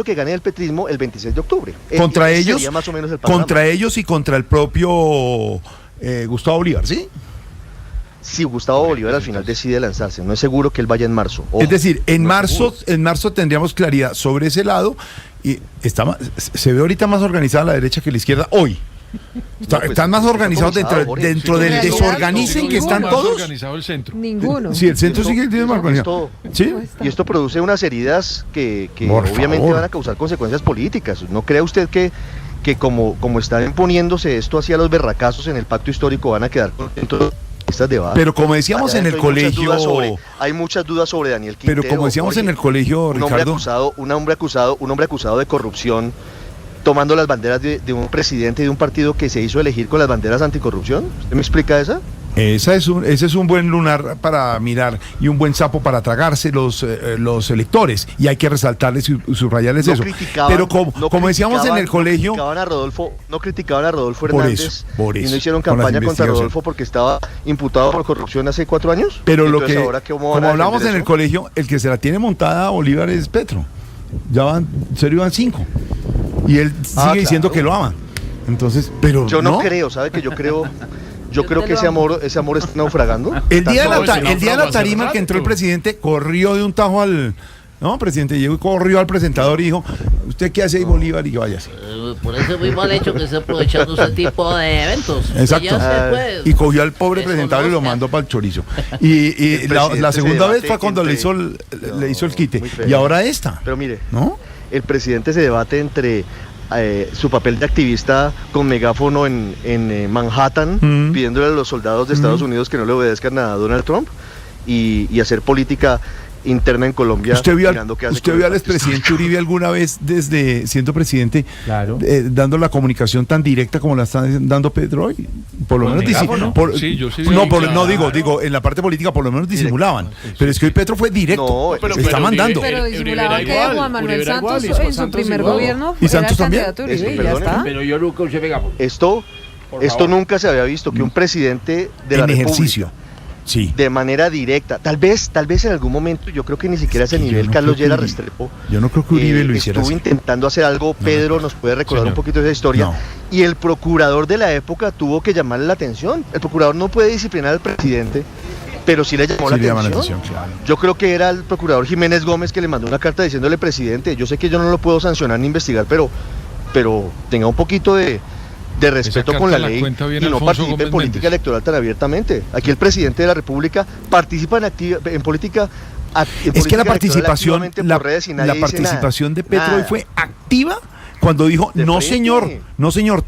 que gane el petrismo el 26 de octubre. Contra ellos, más o menos el contra ellos y contra el propio Gustavo Bolívar, ¿sí? Si Gustavo Bolívar al final decide lanzarse, no es seguro que él vaya en marzo. Ojo, es decir, en marzo tendríamos claridad sobre ese lado y se ve ahorita más organizada la derecha que la izquierda hoy. Están más organizados dentro del desorganicen que están todos. Organizado el centro. Ninguno. Sí, el centro sigue más organizado. ¿Sí? Y esto produce unas heridas que obviamente van a causar consecuencias políticas. ¿No cree usted que como está imponiéndose esto hacia los berracazos en el pacto histórico van a quedar contentos congresistas de base. Pero como decíamos en el colegio... Hay muchas dudas sobre Daniel Quintero. Pero como decíamos en el colegio, Ricardo... Un hombre acusado de corrupción, tomando las banderas de un presidente de un partido que se hizo elegir con las banderas anticorrupción. ¿Usted me explica esa? Ese es un buen lunar para mirar y un buen sapo para tragarse los electores, y hay que resaltarles y subrayarles eso. Pero como decíamos en el colegio, no criticaban a Rodolfo Hernández por eso, y no hicieron campaña contra Rodolfo porque estaba imputado por corrupción hace 4 años. Pero como hablábamos en el colegio, el que se la tiene montada a Bolívar es Petro. Ya van 5 y él sigue diciendo que lo ama. Entonces, pero yo no creo, ¿sabe? Que yo creo que ese amor está naufragando. El día de la tarima que entró el presidente, corrió de un tajo al... No, presidente, llegó y corrió al presentador y dijo, ¿usted qué hace ahí, Bolívar? Y yo, váyase. Por eso es muy mal hecho que esté aprovechando ese tipo de eventos. Exacto. Y cogió al pobre presentador y lo mandó para el chorizo. Y la segunda vez fue cuando le hizo el quite. Y ahora esta. Pero mire, ¿no? El presidente se debate entre... su papel de activista con megáfono en Manhattan, pidiéndole a los soldados de Estados Unidos que no le obedezcan a Donald Trump y hacer política interna en Colombia. ¿Usted vio al expresidente Uribe alguna vez desde siendo presidente dando la comunicación tan directa como la está dando Pedro hoy? Por lo menos digo, en la parte política por lo menos disimulaban. Pero es que hoy Petro fue directo. Pero está mandando. Pero disimulaban que Juan Manuel Santos en su primer gobierno y Santos también. Pero yo nunca usé megáfono. Esto nunca se había visto, que un presidente de la República de manera directa, tal vez en algún momento, yo creo que ni siquiera ese nivel Carlos Lleras Restrepo. Yo no creo que Uribe lo hiciera. Estuvo intentando hacer algo, Pedro nos puede recordar un poquito de esa historia. Y el procurador de la época tuvo que llamarle la atención. El procurador no puede disciplinar al presidente, pero sí le llamó la atención. Yo creo que era el procurador Jiménez Gómez que le mandó una carta diciéndole, presidente, yo sé que yo no lo puedo sancionar ni investigar, pero tenga un poquito de respeto con la ley y no participe en política electoral tan abiertamente. Aquí el presidente de la República participa en política. Es que la participación de Petro hoy fue activa cuando dijo no señor,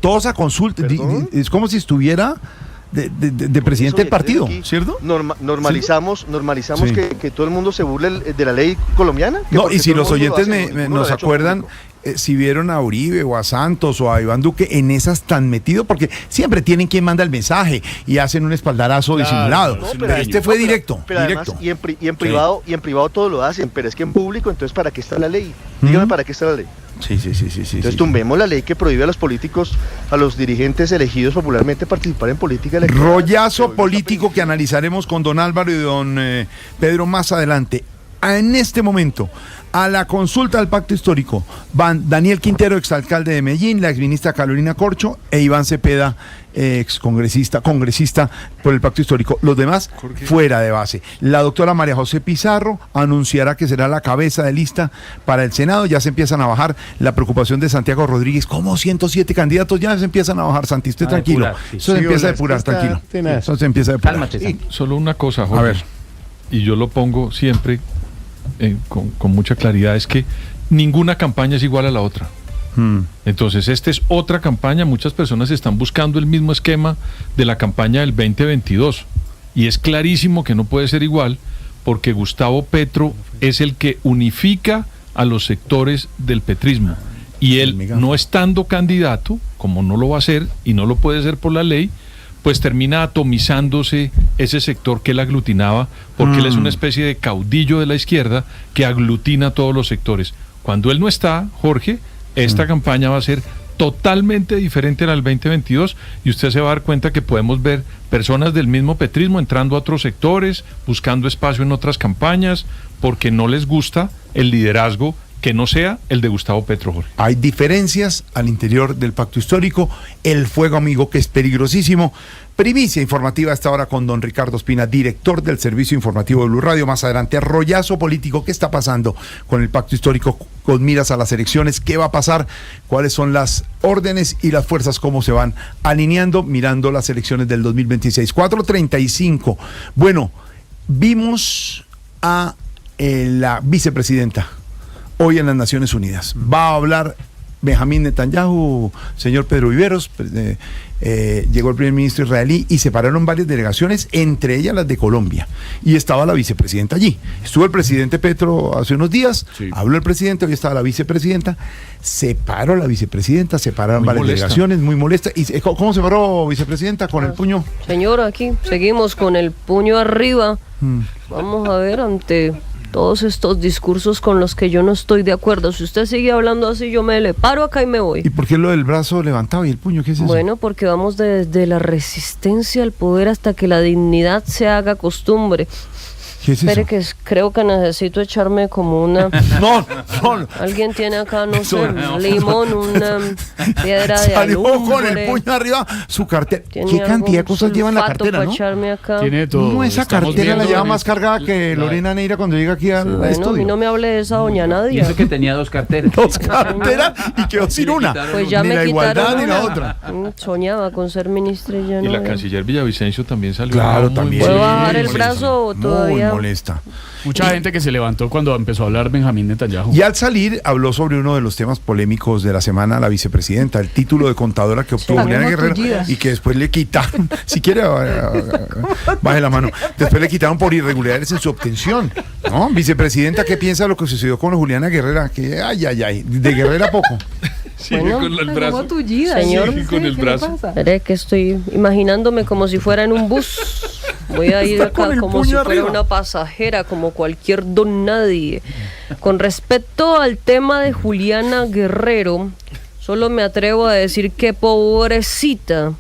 todos a consulta. Es como si estuviera de presidente del partido, ¿cierto? Normalizamos que todo el mundo se burle de la ley colombiana. No, y si los oyentes nos acuerdan, si vieron a Uribe o a Santos o a Iván Duque en esas tan metido, porque siempre tienen quien manda el mensaje y hacen un espaldarazo disimulado. Pero este fue directo. Además, y en privado todo lo hacen, pero es que en público, entonces ¿para qué está la ley? Dígame, ¿para qué está la ley? Sí. Entonces tumbemos la ley que prohíbe a los políticos, a los dirigentes elegidos popularmente participar en política electoral. Rollazo político que analizaremos con don Álvaro y don Pedro más adelante. En este momento, a la consulta del pacto histórico van Daniel Quintero, exalcalde de Medellín, la exministra Carolina Corcho e Iván Cepeda, congresista por el pacto histórico. Los demás fuera de base. La doctora María José Pizarro anunciará que será la cabeza de lista para el Senado. Ya se empiezan a bajar la preocupación de Santiago Rodríguez. ¿Cómo 107 candidatos? Ya se empiezan a bajar, Santi, usted tranquilo. Eso se empieza a depurar, tranquilo. Eso se empieza a depurar. Cálmate, solo una cosa, Jorge. A ver. Y yo lo pongo siempre con mucha claridad, es que ninguna campaña es igual a la otra. Entonces, esta es otra campaña. Muchas personas están buscando el mismo esquema de la campaña del 2022 y es clarísimo que no puede ser igual, porque Gustavo Petro es el que unifica a los sectores del petrismo, y él, no estando candidato, como no lo va a hacer y no lo puede hacer por la ley, pues termina atomizándose ese sector que él aglutinaba, porque él es una especie de caudillo de la izquierda que aglutina a todos los sectores. Cuando él no está, Jorge, esta campaña va a ser totalmente diferente a la del 2022, y usted se va a dar cuenta que podemos ver personas del mismo petrismo entrando a otros sectores, buscando espacio en otras campañas, porque no les gusta el liderazgo que no sea el de Gustavo Petro, Jorge. Hay diferencias al interior del pacto histórico, el fuego amigo que es peligrosísimo. Primicia informativa hasta ahora con don Ricardo Ospina, director del servicio informativo de Blue Radio. Más adelante, rollazo político. ¿Qué está pasando con el pacto histórico con miras a las elecciones? ¿Qué va a pasar? ¿Cuáles son las órdenes y las fuerzas? ¿Cómo se van alineando mirando las elecciones del 2026? 4:35. Bueno, vimos a la vicepresidenta hoy en las Naciones Unidas. Va a hablar Benjamín Netanyahu, señor Pedro Viveros, llegó el primer ministro israelí y se pararon varias delegaciones, entre ellas las de Colombia, y estaba la vicepresidenta allí. Estuvo el presidente Petro hace unos días, habló el presidente, hoy estaba la vicepresidenta, se paró la vicepresidenta, se pararon Muy varias molesta. delegaciones, muy molesta. ¿Y cómo se paró, vicepresidenta? ¿Con el puño? Señor, aquí seguimos con el puño arriba. Vamos a ver, ante todos estos discursos con los que yo no estoy de acuerdo, si usted sigue hablando así, yo me le paro acá y me voy. ¿Y por qué lo del brazo levantado y el puño? ¿Qué es eso? Bueno, porque vamos desde la resistencia al poder hasta que la dignidad se haga costumbre. ¿Qué es Espere eso? que creo que necesito echarme como una... No. Alguien tiene acá, no Eso sé, no. un limón, una piedra de Salió con el alumbre. puño arriba su cartera. ¿Tiene ¿Qué cantidad de algún cesa lleva en la sulfato cartera, para no? echarme acá? Tiene todo. No, esa Estamos cartera la viendo lleva en más cargada que Lorena Neira cuando llega aquí al Bueno, a mí estudio. no me hable de esa doña Nadia. Pienso que tenía 2 carteras. 2 carteras y quedó sin una. Pues ya ni me la igualdad quitaron ni la una. otra. Soñaba con ser ministra y ya Y no. la canciller Villavicencio también salió. Claro, muy también. ¿Puedo molesta. bajar el molesta. brazo o Muy todavía? molesta. Mucha gente que se levantó cuando empezó a hablar Benjamín Netanyahu. Y al salir habló sobre uno de los temas polémicos de la semana, la vicepresidenta, el título de contadora que obtuvo Juliana Guerrero y que después le quitaron, si quiere, baje la mano, después le quitaron por irregularidades en su obtención. ¿No? Vicepresidenta, ¿qué piensa de lo que sucedió con Juliana Guerrera? Que de Guerrera poco. Sigue Bueno, con el brazo. Señor, Sigue con el brazo. Veré que estoy imaginándome como si fuera en un bus. Voy a ir Está con acá el como si puño fuera arriba. una pasajera, como cualquier don nadie. Con respecto al tema de Juliana Guerrero, solo me atrevo a decir que pobrecita.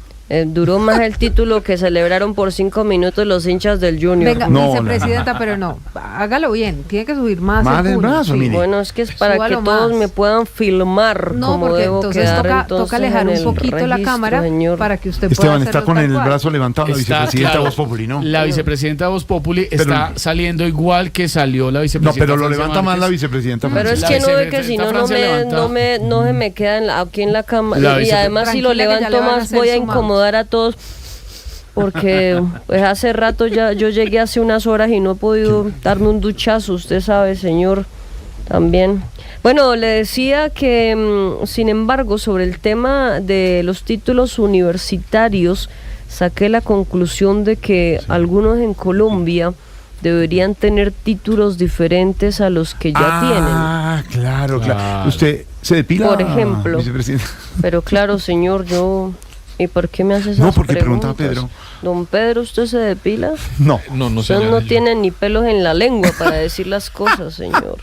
Duró más el título que celebraron por 5 minutos los hinchas del Junior. Venga, vicepresidenta, pero no, hágalo bien, tiene que subir más Más el el puño, brazo, sí. mire. Bueno, es que es para Súbalo que todos más. me puedan filmar No, como porque debo entonces quedar toca alejar en un el poquito la registro, cámara señor. para que usted Esteban pueda está hacerlo con tal el cual. brazo levantado, la Está, vicepresidenta claro, Voz Populi, ¿no? La vicepresidenta Voz Populi está saliendo igual que salió la No, vicepresidenta. pero lo Francia levanta más Márquez. la vicepresidenta. Pero es La que no ve que vicepresidenta si no, Francia no se me queda aquí en la cama. La Y además si lo Tranquila que ya le levanto van a más hacer voy a su mouse. incomodar a todos. Porque pues hace rato ya yo llegué hace unas horas y no he podido darme un duchazo, usted sabe, señor, también. Bueno, le decía que, sin embargo, sobre el tema de los títulos universitarios, saqué la conclusión de que algunos en Colombia deberían tener títulos diferentes a los que ya tienen. Ah, claro. ¿Usted se depila, Por ejemplo. vicepresidenta? Pero claro, señor, yo... ¿Y por qué me hace esas No, porque preguntas? preguntaba Pedro. Don Pedro, ¿usted se depila? No. No, Usted no tiene ni pelos en la lengua para decir las cosas, señor.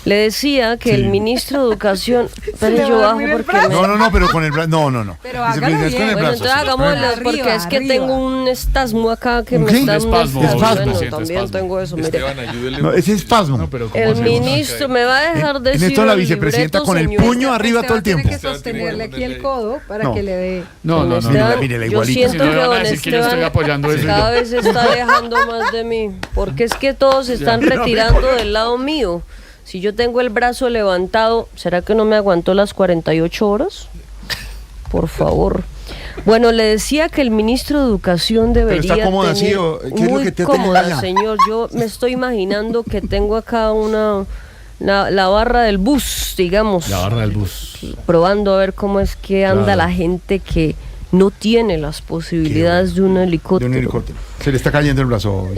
Le decía que el ministro de Educación... Pero yo bajo porque me... No, pero con el brazo. No. Pero Vicepresidenta, hágalo es con el bien. Bueno, brazo, entonces sí. hagámoslo porque es que Arriba. tengo un espasmo acá que me ¿Qué? está... Espasmo, Bueno, presidente, también espasmo. tengo eso, mire. Esteban, ayúdele. No, ese es espasmo. No, pero ¿cómo El hacemos? ministro me va a dejar decir... En esto la el vicepresidenta libreto, con el señor. puño arriba todo el Esteban tiempo. tiene que sostenerle aquí el codo para No. que le dé... No. Esteban, mírela yo igualito. siento Si no, que le van a don decir que yo estoy Esteban apoyando eso. cada vez se está alejando más de mí, porque es que todos se están retirando del lado mío. Si yo tengo el brazo levantado, ¿será que no me aguantó las 48 horas? Por favor. Bueno, le decía que el ministro de Educación debería está cómoda así, tener... ¿o qué es lo muy que te cómoda, tenga? señor. Yo me estoy imaginando que tengo acá la barra del bus, digamos. La barra del bus. Probando a ver cómo es que anda Claro. la gente que no tiene las posibilidades de un helicóptero. De un helicóptero. Se le está cayendo el brazo.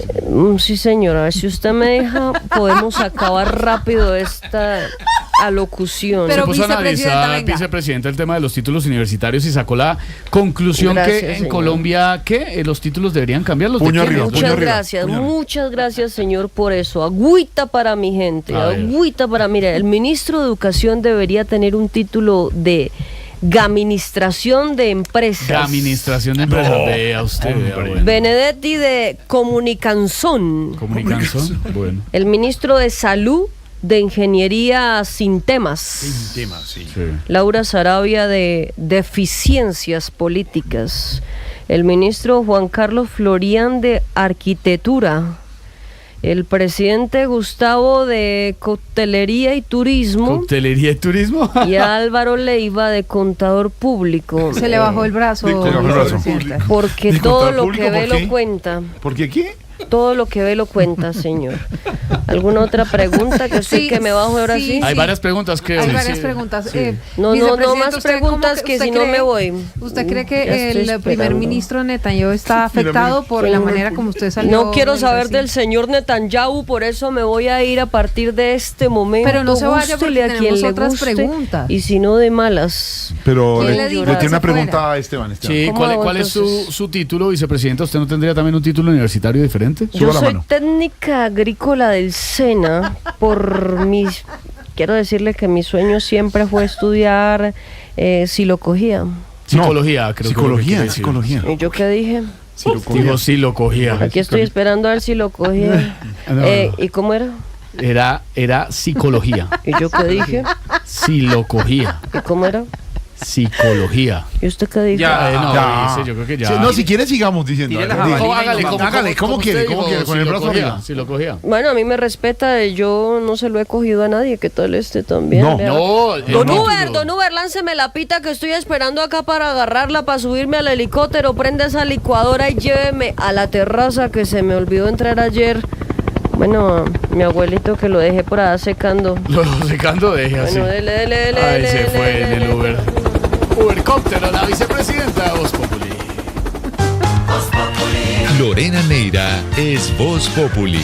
Sí, señora, si usted me deja, podemos acabar rápido esta alocución. Se Pero puso a vicepresidenta, analizar, venga. vicepresidenta, el tema de los títulos universitarios y sacó la conclusión Gracias, que en señor. Colombia, ¿qué? Los títulos deberían cambiar. ¿Los Puño de quién? arriba, Muchas gracias, muchas gracias, señor, por eso. Agüita para mi gente, A ver. agüita para... Mira, el ministro de Educación debería tener un título de Administración de Empresas. Administración de empresas. Vea usted, vea, bueno. Benedetti de Comunicanzón. Comunicación. Bueno. El ministro de Salud de Ingeniería Sin Temas. Sí. Laura Sarabia de Deficiencias Políticas. El ministro Juan Carlos Florián de Arquitectura. El presidente Gustavo de Coctelería y Turismo. Coctelería y turismo. Y Álvaro Leiva de Contador Público. Se le bajó el brazo, Se le bajó el brazo. vicepresidenta. Porque ¿De todo Contador lo Público, que ve por qué? lo cuenta. ¿Por qué qué? todo lo que ve lo cuenta, señor. ¿Alguna otra pregunta que sí, que me bajo ahora sí? Hay varias preguntas, creo. Hay varias preguntas. No más preguntas que si no me voy. ¿Usted cree que el primer ministro Netanyahu está afectado por la manera como usted salió? No quiero saber del señor Netanyahu, por eso me voy a ir a partir de este momento. Pero no se vaya porque tenemos otras preguntas. Y si no, de malas. Pero le tiene una pregunta a Esteban. Sí, ¿cuál es su título, vicepresidenta? ¿Usted no tendría también un título universitario diferente? Yo soy técnica agrícola del SENA quiero decirle que mi sueño siempre fue estudiar psicología. Psicología, creo. Psicología. ¿Y yo qué dije? Digo psicología. Aquí estoy esperando a ver si lo cogía. ¿Y cómo era? Era psicología. ¿Y yo qué dije? Psicología. ¿Y cómo era? Psicología. ¿Y usted qué dijo? Yo creo que ya. No, si quiere sigamos diciendo. Hágale, ¿cómo quiere? Con el brazo arriba. Psicología. Bueno, a mí me respeta, yo no se lo he cogido a nadie, ¿qué tal también? Don Uber, lánceme la pita que estoy esperando acá para agarrarla, para subirme al helicóptero, prende esa licuadora y lléveme a la terraza que se me olvidó entrar ayer. Bueno, mi abuelito que lo dejé por allá secando. Lo secando deje así. Bueno, dele. Ahí se fue en el Uber. Ubercóptero, la vicepresidenta Voz Populi. Lorena Neira es Voz Populi.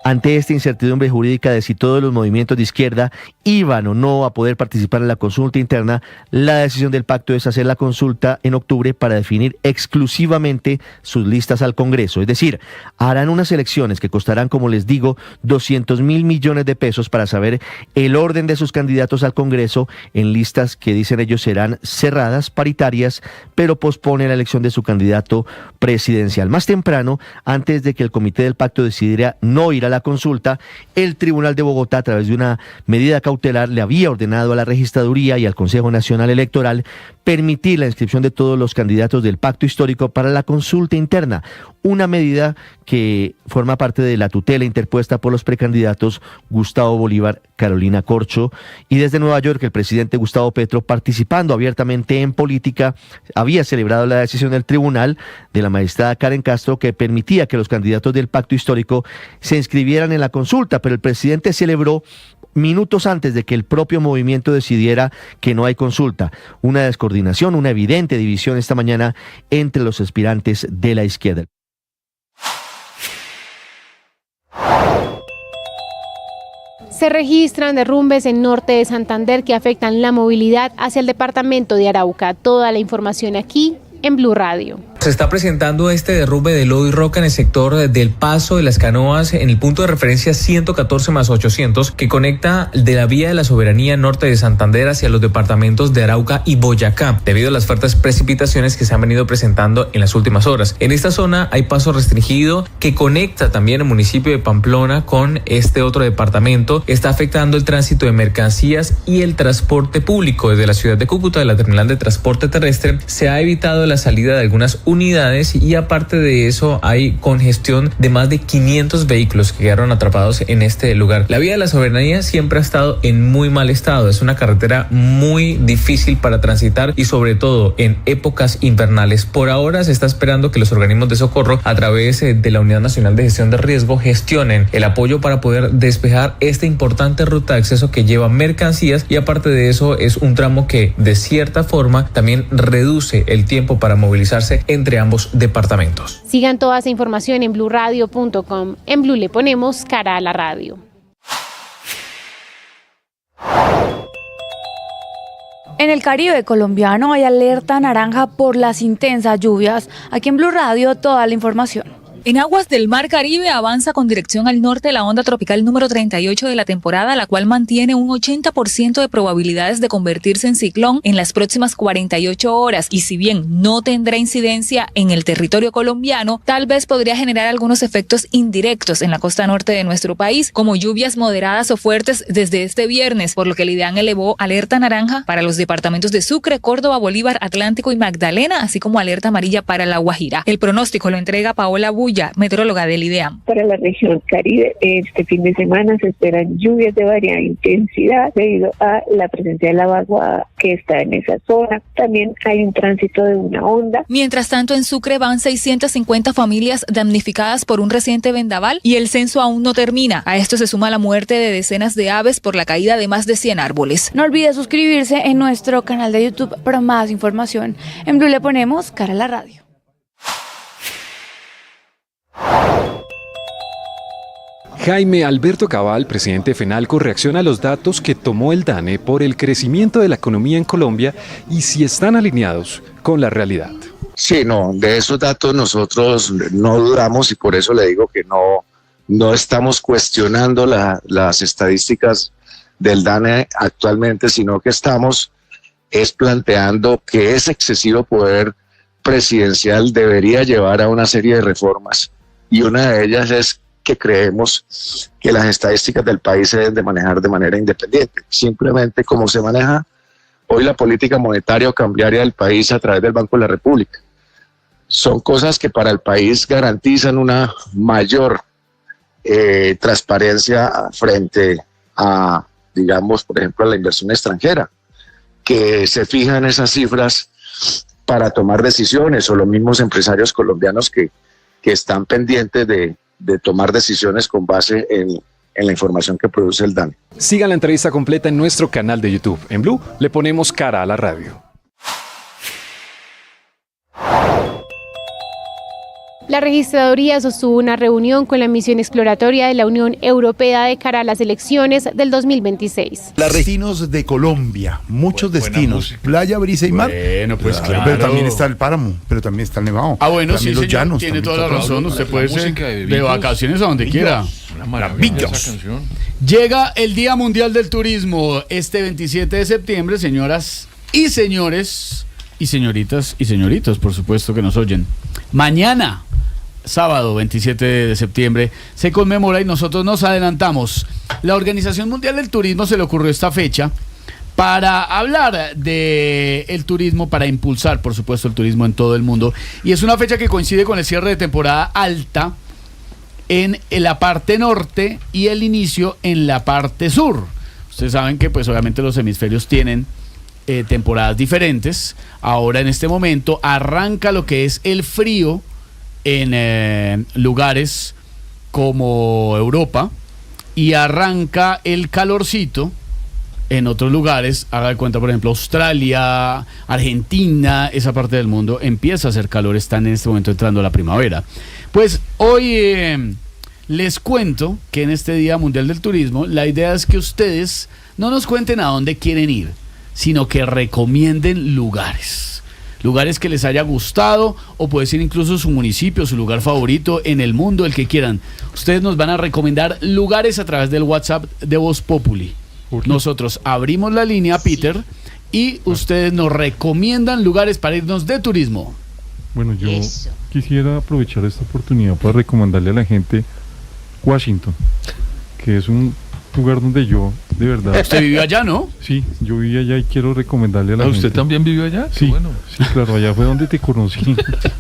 Ante esta incertidumbre jurídica de si todos los movimientos de izquierda iban o no a poder participar en la consulta interna, la decisión del pacto es hacer la consulta en octubre para definir exclusivamente sus listas al Congreso. Es decir, harán unas elecciones que costarán, como les digo, 200.000 millones de pesos para saber el orden de sus candidatos al Congreso en listas que dicen ellos serán cerradas, paritarias, pero pospone la elección de su candidato presidencial. Más temprano, antes de que el comité del pacto decidiera no ir a la consulta, el Tribunal de Bogotá, a través de una medida cautelar, le había ordenado a la Registraduría y al Consejo Nacional Electoral permitir la inscripción de todos los candidatos del pacto histórico para la consulta interna, una medida que forma parte de la tutela interpuesta por los precandidatos Gustavo Bolívar, Carolina Corcho, y desde Nueva York el presidente Gustavo Petro, participando abiertamente en política, había celebrado la decisión del tribunal de la magistrada Karen Castro que permitía que los candidatos del pacto histórico se inscribieran en la consulta, pero el presidente celebró minutos antes de que el propio movimiento decidiera que no hay consulta. Una descoordinación, una evidente división esta mañana entre los aspirantes de la izquierda. Se registran derrumbes en norte de Santander que afectan la movilidad hacia el departamento de Arauca. Toda la información aquí en Blue Radio. Se está presentando este derrumbe de lodo y roca en el sector del Paso de las Canoas, en el punto de referencia 114+800, que conecta de la vía de la Soberanía norte de Santander hacia los departamentos de Arauca y Boyacá, debido a las fuertes precipitaciones que se han venido presentando en las últimas horas. En esta zona hay paso restringido que conecta también el municipio de Pamplona con este otro departamento. Está afectando el tránsito de mercancías y el transporte público. Desde la ciudad de Cúcuta, de la terminal de transporte terrestre, se ha evitado la salida de algunas unidades y aparte de eso hay congestión de más de 500 vehículos que quedaron atrapados en este lugar. La vía de la Soberanía siempre ha estado en muy mal estado, es una carretera muy difícil para transitar y sobre todo en épocas invernales. Por ahora se está esperando que los organismos de socorro a través de la Unidad Nacional de Gestión de Riesgo gestionen el apoyo para poder despejar esta importante ruta de acceso que lleva mercancías y aparte de eso es un tramo que de cierta forma también reduce el tiempo para movilizarse entre ambos departamentos. Sigan toda esa información en bluradio.com. En Blue le ponemos cara a la radio. En el Caribe colombiano hay alerta naranja por las intensas lluvias. Aquí en Blue Radio toda la información. En aguas del Mar Caribe avanza con dirección al norte la onda tropical número 38 de la temporada, la cual mantiene un 80% de probabilidades de convertirse en ciclón en las próximas 48 horas. Y si bien no tendrá incidencia en el territorio colombiano, tal vez podría generar algunos efectos indirectos en la costa norte de nuestro país, como lluvias moderadas o fuertes desde este viernes, por lo que el IDEAN elevó alerta naranja para los departamentos de Sucre, Córdoba, Bolívar, Atlántico y Magdalena, así como alerta amarilla para La Guajira. El pronóstico lo entrega Paola Buy, Ulla, meteoróloga del IDEAM. Para la región Caribe, este fin de semana se esperan lluvias de variada intensidad debido a la presencia de la vaguada que está en esa zona. También hay un tránsito de una onda. Mientras tanto, en Sucre van 650 familias damnificadas por un reciente vendaval y el censo aún no termina. A esto se suma la muerte de decenas de aves por la caída de más de 100 árboles. No olvide suscribirse en nuestro canal de YouTube para más información. En Blue le ponemos cara a la radio. Jaime Alberto Cabal, presidente de FENALCO, reacciona a los datos que tomó el DANE por el crecimiento de la economía en Colombia y si están alineados con la realidad. Sí, no, de esos datos nosotros no dudamos y por eso le digo que no estamos cuestionando las estadísticas del DANE actualmente, sino que estamos planteando que ese excesivo poder presidencial debería llevar a una serie de reformas y una de ellas es que creemos que las estadísticas del país se deben de manejar de manera independiente, simplemente como se maneja hoy la política monetaria o cambiaria del país a través del Banco de la República. Son cosas que para el país garantizan una mayor transparencia frente a, digamos, por ejemplo, a la inversión extranjera, que se fijan esas cifras para tomar decisiones, o los mismos empresarios colombianos que están pendientes de tomar decisiones con base en la información que produce el DANE. Sigan la entrevista completa en nuestro canal de YouTube. En Blue le ponemos cara a la radio. La registraduría sostuvo una reunión con la misión exploratoria de la Unión Europea de cara a las elecciones del 2026. Los destinos de Colombia, muchos destinos, playa, brisa y mar. Bueno, pues claro. Pero también está el páramo, pero también está el nevado. Ah, bueno, también sí, los señor, llanos, tiene toda la razón. Usted puede ser de Beatles, vacaciones a donde quiera. Una maravilla esa canción. Llega el Día Mundial del Turismo este 27 de septiembre, señoras y señores, y señoritas y señoritos, por supuesto que nos oyen. Mañana, sábado 27 de septiembre, se conmemora y nosotros nos adelantamos. La Organización Mundial del Turismo se le ocurrió esta fecha para hablar de el turismo, para impulsar, por supuesto, el turismo en todo el mundo. Y es una fecha que coincide con el cierre de temporada alta en la parte norte y el inicio en la parte sur. Ustedes saben que pues obviamente los hemisferios tienen temporadas diferentes. Ahora en este momento arranca lo que es el frío en lugares como Europa y arranca el calorcito en otros lugares. Haga de cuenta, por ejemplo, Australia, Argentina, esa parte del mundo empieza a hacer calor, están en este momento entrando la primavera. Pues hoy les cuento que en este Día Mundial del Turismo la idea es que ustedes no nos cuenten a dónde quieren ir, sino que recomienden lugares que les haya gustado, o puede ser incluso su municipio, su lugar favorito en el mundo, el que quieran. Ustedes nos van a recomendar lugares a través del WhatsApp de Voz Populi. Nosotros abrimos la línea, Peter, y ustedes nos recomiendan lugares para irnos de turismo. Bueno, yo quisiera aprovechar esta oportunidad para recomendarle a la gente Washington, que es un lugar donde yo, de verdad... ¿Usted vivió allá, no? Sí, yo viví allá y quiero recomendarle a la gente. ¿Usted también vivió allá? Sí, bueno, sí, claro, allá fue donde te conocí.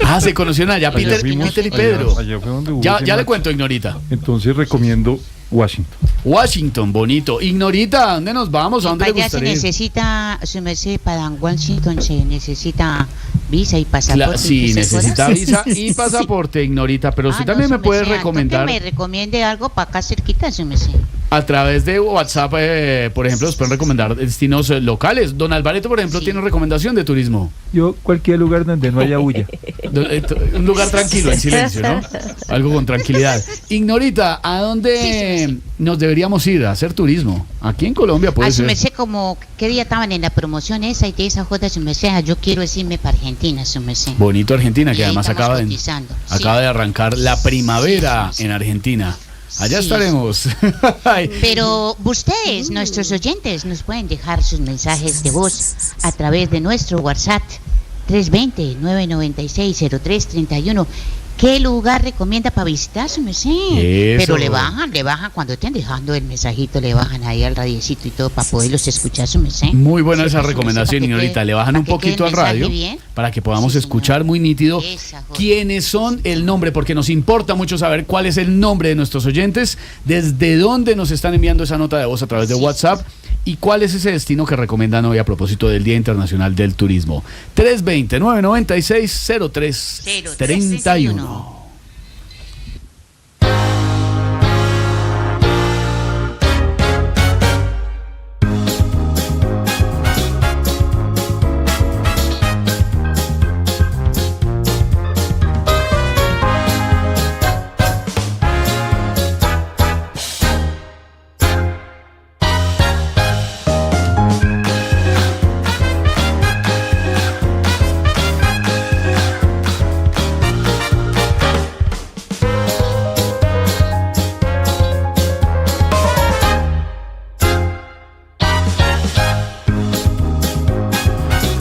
Ah, se conocieron allá, Peter y Pedro. Allá fue donde hubo ya le cuento, Ignorita. Entonces recomiendo Washington. Washington, bonito. Ignorita, ¿a dónde nos vamos? ¿A dónde le gustaría? Se necesita, su merced, para Washington se necesita visa y pasaporte. Sí, necesita visa y pasaporte, Ignorita, pero usted también me puede recomendar. Que me recomiende algo para acá cerquita, su merced. A través de WhatsApp, por ejemplo, nos pueden recomendar destinos locales. Don Alvareto, por ejemplo, tiene recomendación de turismo. Yo, cualquier lugar donde no haya bulla. Un lugar tranquilo, en silencio, ¿no? Algo con tranquilidad. Ignorita, ¿a dónde nos deberíamos ir a hacer turismo? Aquí en Colombia puede ser. Su merced, como qué día estaban en la promoción esa y de esa joda, su merced, yo quiero decirme para Argentina, su merced. Bonito Argentina, que además acaba de arrancar la primavera en Argentina. Allá estaremos. Pero ustedes, nuestros oyentes, nos pueden dejar sus mensajes de voz a través de nuestro WhatsApp 320-996-0331. ¿Qué lugar recomienda para visitar, su merced? Pero le bajan, cuando estén dejando el mensajito, le bajan ahí al radiecito y todo para poderlos escuchar, su merced. Muy buena esa recomendación, señorita. Le bajan un poquito al radio para que podamos escuchar muy nítido quiénes son, el nombre, porque nos importa mucho saber cuál es el nombre de nuestros oyentes, desde dónde nos están enviando esa nota de voz a través de WhatsApp y cuál es ese destino que recomiendan hoy a propósito del Día Internacional del Turismo. 320-996-0331.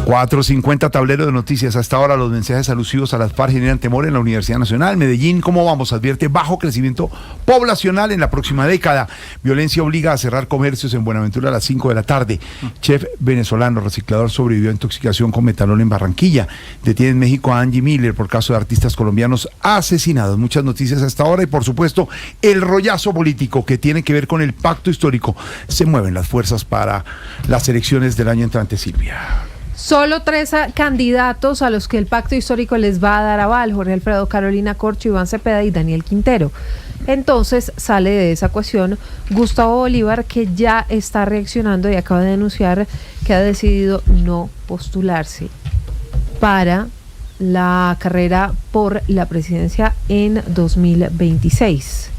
...4:50 tablero de noticias. Hasta ahora los mensajes alusivos a las FARC generan temor en la Universidad Nacional. Medellín, ¿cómo vamos? Advierte bajo crecimiento poblacional en la próxima década. Violencia obliga a cerrar comercios en Buenaventura a las 5 de la tarde. Chef venezolano reciclador sobrevivió a intoxicación con metanol en Barranquilla. Detiene en México a Angie Miller por caso de artistas colombianos asesinados. Muchas noticias hasta ahora y por supuesto el rollazo político que tiene que ver con el pacto histórico. Se mueven las fuerzas para las elecciones del año entrante, Silvia. Solo 3 candidatos a los que el pacto histórico les va a dar aval: Jorge Alfredo, Carolina Corcho, Iván Cepeda y Daniel Quintero. Entonces sale de esa ecuación Gustavo Bolívar, que ya está reaccionando y acaba de anunciar que ha decidido no postularse para la carrera por la presidencia en 2026.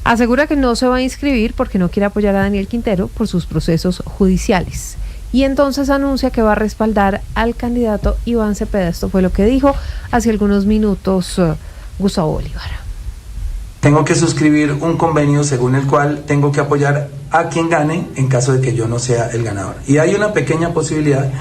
Asegura que no se va a inscribir porque no quiere apoyar a Daniel Quintero por sus procesos judiciales. Y entonces anuncia que va a respaldar al candidato Iván Cepeda. Esto fue lo que dijo hace algunos minutos Gustavo Bolívar. Tengo que suscribir un convenio según el cual tengo que apoyar a quien gane en caso de que yo no sea el ganador. Y hay una pequeña posibilidad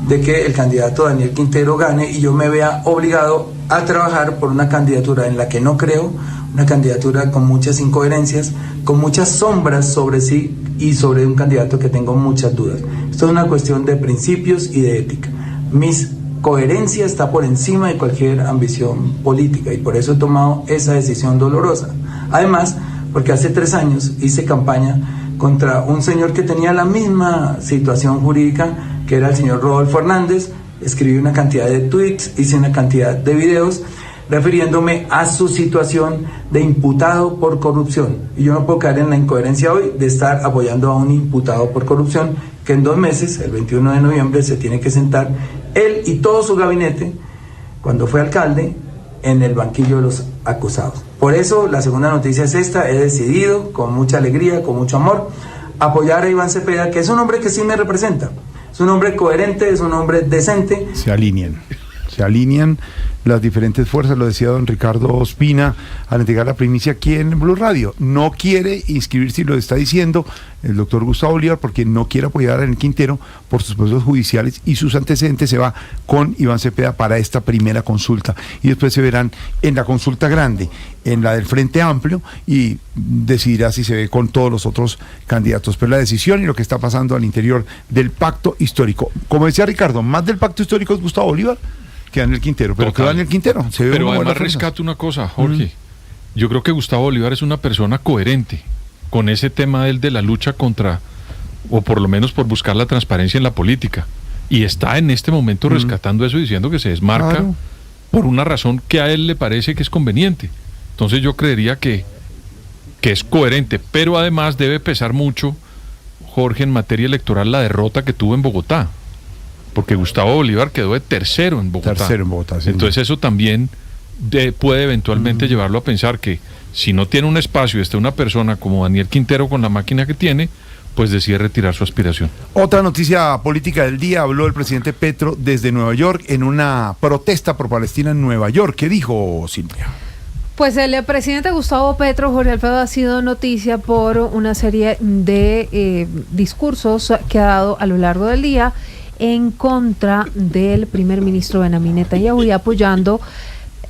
de que el candidato Daniel Quintero gane y yo me vea obligado a trabajar por una candidatura en la que no creo, una candidatura con muchas incoherencias, con muchas sombras sobre sí y sobre un candidato que tengo muchas dudas. Esto es una cuestión de principios y de ética. Mis coherencia está por encima de cualquier ambición política y por eso he tomado esa decisión dolorosa. Además, porque hace 3 años hice campaña contra un señor que tenía la misma situación jurídica, que era el señor Rodolfo Hernández. Escribí una cantidad de tweets, hice una cantidad de videos refiriéndome a su situación de imputado por corrupción. Y yo no puedo caer en la incoherencia hoy de estar apoyando a un imputado por corrupción que en 2 meses, el 21 de noviembre, se tiene que sentar él y todo su gabinete, cuando fue alcalde, en el banquillo de los acusados. Por eso la segunda noticia es esta: he decidido, con mucha alegría, con mucho amor, apoyar a Iván Cepeda, que es un hombre que sí me representa. Es un hombre coherente, es un hombre decente. Se alinean las diferentes fuerzas, lo decía don Ricardo Ospina al entregar la primicia aquí en Blue Radio. No quiere inscribirse, y lo está diciendo el doctor Gustavo Bolívar, porque no quiere apoyar a Daniel Quintero por sus procesos judiciales y sus antecedentes. Se va con Iván Cepeda para esta primera consulta y después se verán en la consulta grande, en la del Frente Amplio, y decidirá si se ve con todos los otros candidatos. Pero la decisión y lo que está pasando al interior del pacto histórico, como decía Ricardo, más del pacto histórico es Gustavo Bolívar que Daniel Quintero, pero que Daniel Quintero se ve. Pero además rescato una cosa, Jorge. Yo creo que Gustavo Bolívar es una persona coherente con ese tema de la lucha contra, o por lo menos por buscar la transparencia en la política, y está en este momento rescatando eso, diciendo que se desmarca por una razón que a él le parece que es conveniente. Entonces yo creería que es coherente, pero además debe pesar mucho, Jorge, en materia electoral, la derrota que tuvo en Bogotá, porque Gustavo Bolívar quedó de tercero en Bogotá. Sí. Entonces eso también puede eventualmente llevarlo a pensar que si no tiene un espacio y está una persona como Daniel Quintero con la máquina que tiene, pues decide retirar su aspiración. Otra noticia política del día: habló el presidente Petro desde Nueva York en una protesta por Palestina en Nueva York. ¿Qué dijo, Silvia? Pues el presidente Gustavo Petro, Jorge Alfredo, ha sido noticia por una serie de discursos que ha dado a lo largo del día en contra del primer ministro Benjamin Netanyahu y apoyando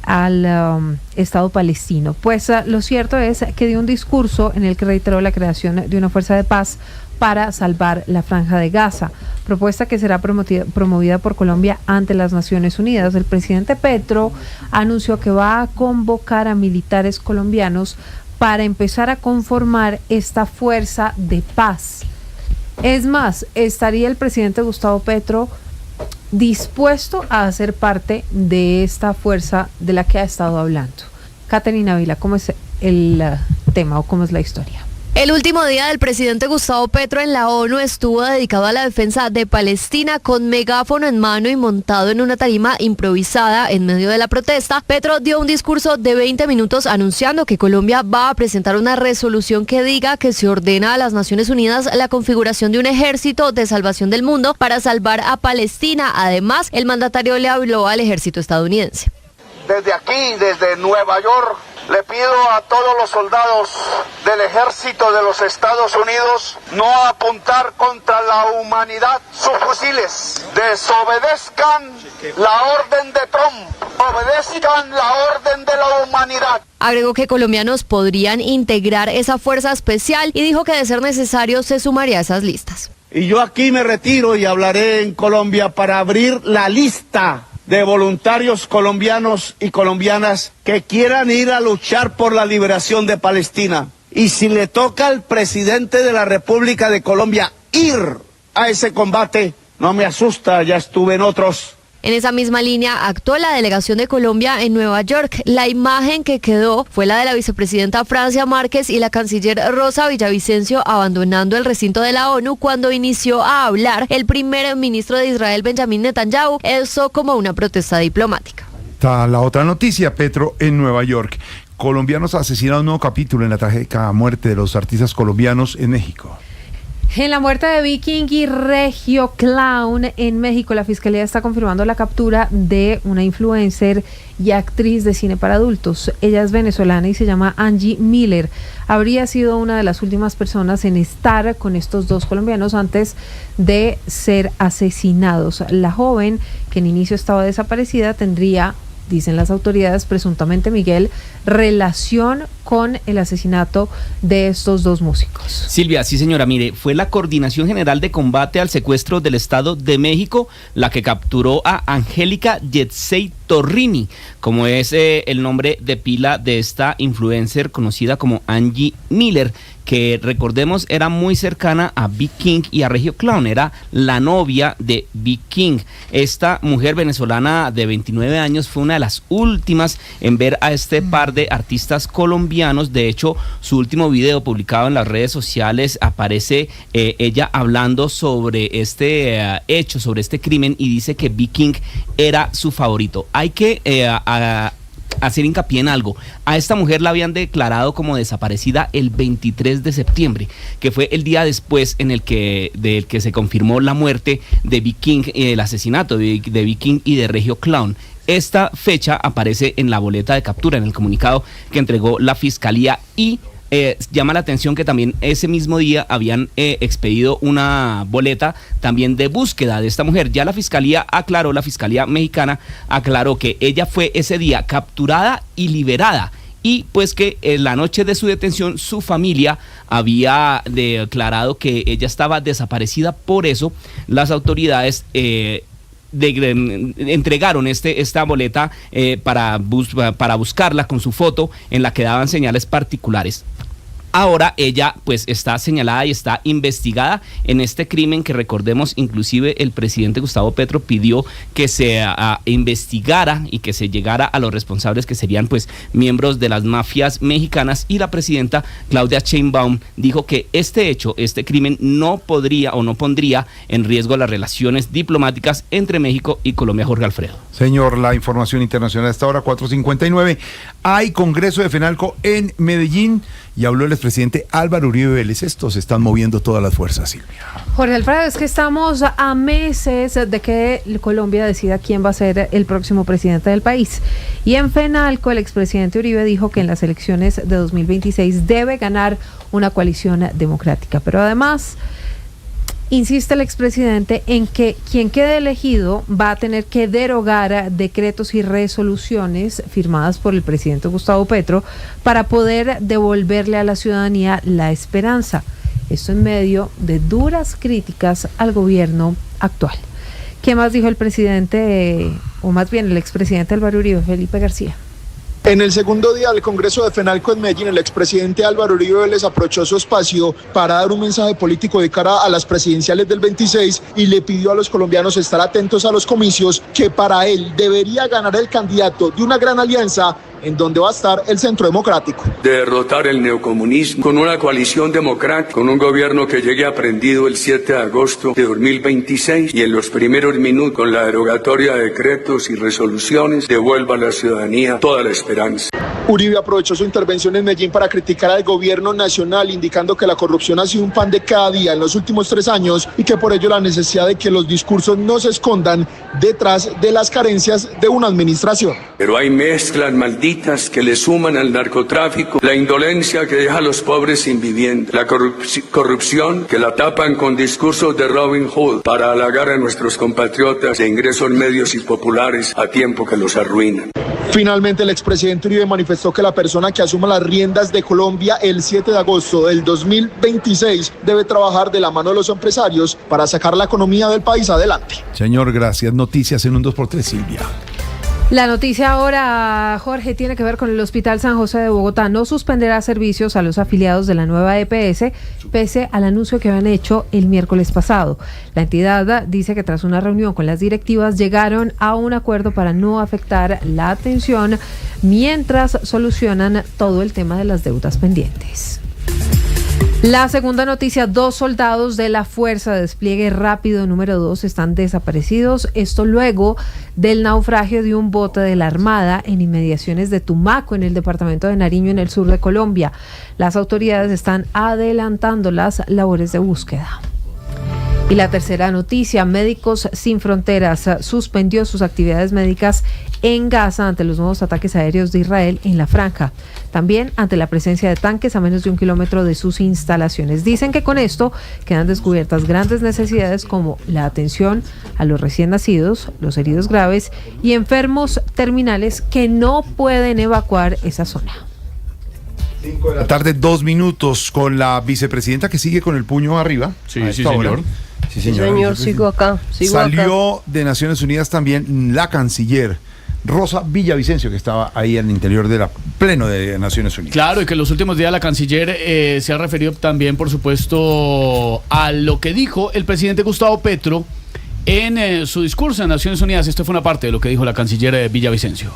al Estado palestino. Pues lo cierto es que dio un discurso en el que reiteró la creación de una fuerza de paz para salvar la Franja de Gaza, propuesta que será promovida por Colombia ante las Naciones Unidas. El presidente Petro anunció que va a convocar a militares colombianos para empezar a conformar esta fuerza de paz. Es más, ¿estaría el presidente Gustavo Petro dispuesto a hacer parte de esta fuerza de la que ha estado hablando? Caterina Vila, ¿cómo es el tema o cómo es la historia? El último día del presidente Gustavo Petro en la ONU estuvo dedicado a la defensa de Palestina con megáfono en mano y montado en una tarima improvisada en medio de la protesta. Petro dio un discurso de 20 minutos anunciando que Colombia va a presentar una resolución que diga que se ordena a las Naciones Unidas la configuración de un ejército de salvación del mundo para salvar a Palestina. Además, el mandatario le habló al ejército estadounidense. Desde aquí, desde Nueva York, le pido a todos los soldados del ejército de los Estados Unidos no apuntar contra la humanidad sus fusiles. Desobedezcan la orden de Trump. Obedezcan la orden de la humanidad. Agregó que colombianos podrían integrar esa fuerza especial y dijo que de ser necesario se sumaría a esas listas. Y yo aquí me retiro y hablaré en Colombia para abrir la lista de voluntarios colombianos y colombianas que quieran ir a luchar por la liberación de Palestina. Y si le toca al presidente de la República de Colombia ir a ese combate, no me asusta, ya estuve en otros. En esa misma línea actuó la delegación de Colombia en Nueva York. La imagen que quedó fue la de la vicepresidenta Francia Márquez y la canciller Rosa Villavicencio abandonando el recinto de la ONU cuando inició a hablar el primer ministro de Israel, Benjamín Netanyahu, eso como una protesta diplomática. Está la otra noticia, Petro en Nueva York. Colombianos asesinados, un nuevo capítulo en la trágica muerte de los artistas colombianos en México. En la muerte de Viking y Regio Clown en México, la Fiscalía está confirmando la captura de una influencer y actriz de cine para adultos. Ella es venezolana y se llama Angie Miller. Habría sido una de las últimas personas en estar con estos dos colombianos antes de ser asesinados. La joven, que en inicio estaba desaparecida, tendría, dicen las autoridades, presuntamente Miguel, relación con el asesinato de estos dos músicos. Silvia, sí señora, mire, fue la Coordinación General de Combate al Secuestro del Estado de México la que capturó a Angélica Yetzey Torrini, como es el nombre de pila de esta influencer conocida como Angie Miller, que recordemos era muy cercana a Big King y a Regio Clown, era la novia de Big King. Esta mujer venezolana de 29 años fue una de las últimas en ver a este par de artistas colombianos. De hecho, su último video publicado en las redes sociales aparece ella hablando sobre este hecho, sobre este crimen, y dice que Big King era su favorito. Hay que hacer hincapié en algo. A esta mujer la habían declarado como desaparecida el 23 de septiembre, que fue el día después en el que se confirmó la muerte de Big King, el asesinato de Big King y de Regio Clown. Esta fecha aparece en la boleta de captura, en el comunicado que entregó la Fiscalía, y llama la atención que también ese mismo día habían expedido una boleta también de búsqueda de esta mujer. Ya la Fiscalía Mexicana aclaró que ella fue ese día capturada y liberada, y pues que en la noche de su detención su familia había declarado que ella estaba desaparecida. Por eso las autoridades entregaron esta boleta para buscarla con su foto en la que daban señales particulares. Ahora ella pues está señalada y está investigada en este crimen que, recordemos, inclusive el presidente Gustavo Petro pidió que se investigara y que se llegara a los responsables, que serían pues miembros de las mafias mexicanas, y la presidenta Claudia Sheinbaum dijo que este crimen no podría o no pondría en riesgo las relaciones diplomáticas entre México y Colombia. Jorge Alfredo. Señor, la información internacional hasta ahora 4:59. Hay Congreso de FENALCO en Medellín y habló el expresidente Álvaro Uribe Vélez. Estos están moviendo todas las fuerzas, Silvia. Jorge Alfredo, es que estamos a meses de que Colombia decida quién va a ser el próximo presidente del país. Y en FENALCO el expresidente Uribe dijo que en las elecciones de 2026 debe ganar una coalición democrática. Pero además Insiste el expresidente en que quien quede elegido va a tener que derogar decretos y resoluciones firmadas por el presidente Gustavo Petro para poder devolverle a la ciudadanía la esperanza. Esto en medio de duras críticas al gobierno actual. ¿Qué más dijo el presidente, o más bien el expresidente Álvaro Uribe, Felipe García? En el segundo día del Congreso de FENALCO en Medellín, el expresidente Álvaro Uribe les aprovechó su espacio para dar un mensaje político de cara a las presidenciales del 26 y le pidió a los colombianos estar atentos a los comicios, que para él debería ganar el candidato de una gran alianza en donde va a estar el Centro Democrático. De derrotar el neocomunismo con una coalición democrática, con un gobierno que llegue aprendido el 7 de agosto de 2026 y en los primeros minutos, con la derogatoria de decretos y resoluciones, devuelva a la ciudadanía toda la esperanza. Uribe aprovechó su intervención en Medellín para criticar al gobierno nacional, indicando que la corrupción ha sido un pan de cada día en los últimos 3 años y que por ello la necesidad de que los discursos no se escondan detrás de las carencias de una administración. Pero hay mezclas malditas que le suman al narcotráfico, la indolencia que deja a los pobres sin vivienda, la corrupción que la tapan con discursos de Robin Hood para halagar a nuestros compatriotas de ingresos medios y populares a tiempo que los arruinan. Finalmente, el expresidente Uribe manifestó que la persona que asuma las riendas de Colombia el 7 de agosto del 2026 debe trabajar de la mano de los empresarios para sacar la economía del país adelante. Señor, gracias. Noticias en un 2x3, Silvia. La noticia ahora, Jorge, tiene que ver con el Hospital San José de Bogotá. No suspenderá servicios a los afiliados de la nueva EPS, pese al anuncio que habían hecho el miércoles pasado. La entidad dice que tras una reunión con las directivas llegaron a un acuerdo para no afectar la atención mientras solucionan todo el tema de las deudas pendientes. La segunda noticia, 2 soldados de la Fuerza de Despliegue Rápido número 2 están desaparecidos. Esto luego del naufragio de un bote de la Armada en inmediaciones de Tumaco, en el departamento de Nariño, en el sur de Colombia. Las autoridades están adelantando las labores de búsqueda. Y la tercera noticia, Médicos Sin Fronteras suspendió sus actividades médicas en Gaza ante los nuevos ataques aéreos de Israel en la franja. También ante la presencia de tanques a menos de 1 kilómetro de sus instalaciones. Dicen que con esto quedan descubiertas grandes necesidades como la atención a los recién nacidos, los heridos graves y enfermos terminales que no pueden evacuar esa zona. 5 de la tarde, 2 minutos, con la vicepresidenta que sigue con el puño arriba. Sí, señor. Sí, señor, sigo acá. Salió de Naciones Unidas también la canciller Rosa Villavicencio, que estaba ahí al interior de la pleno de Naciones Unidas. Claro, y que en los últimos días la canciller se ha referido también, por supuesto, a lo que dijo el presidente Gustavo Petro en su discurso en Naciones Unidas. Esto fue una parte de lo que dijo la canciller Villavicencio.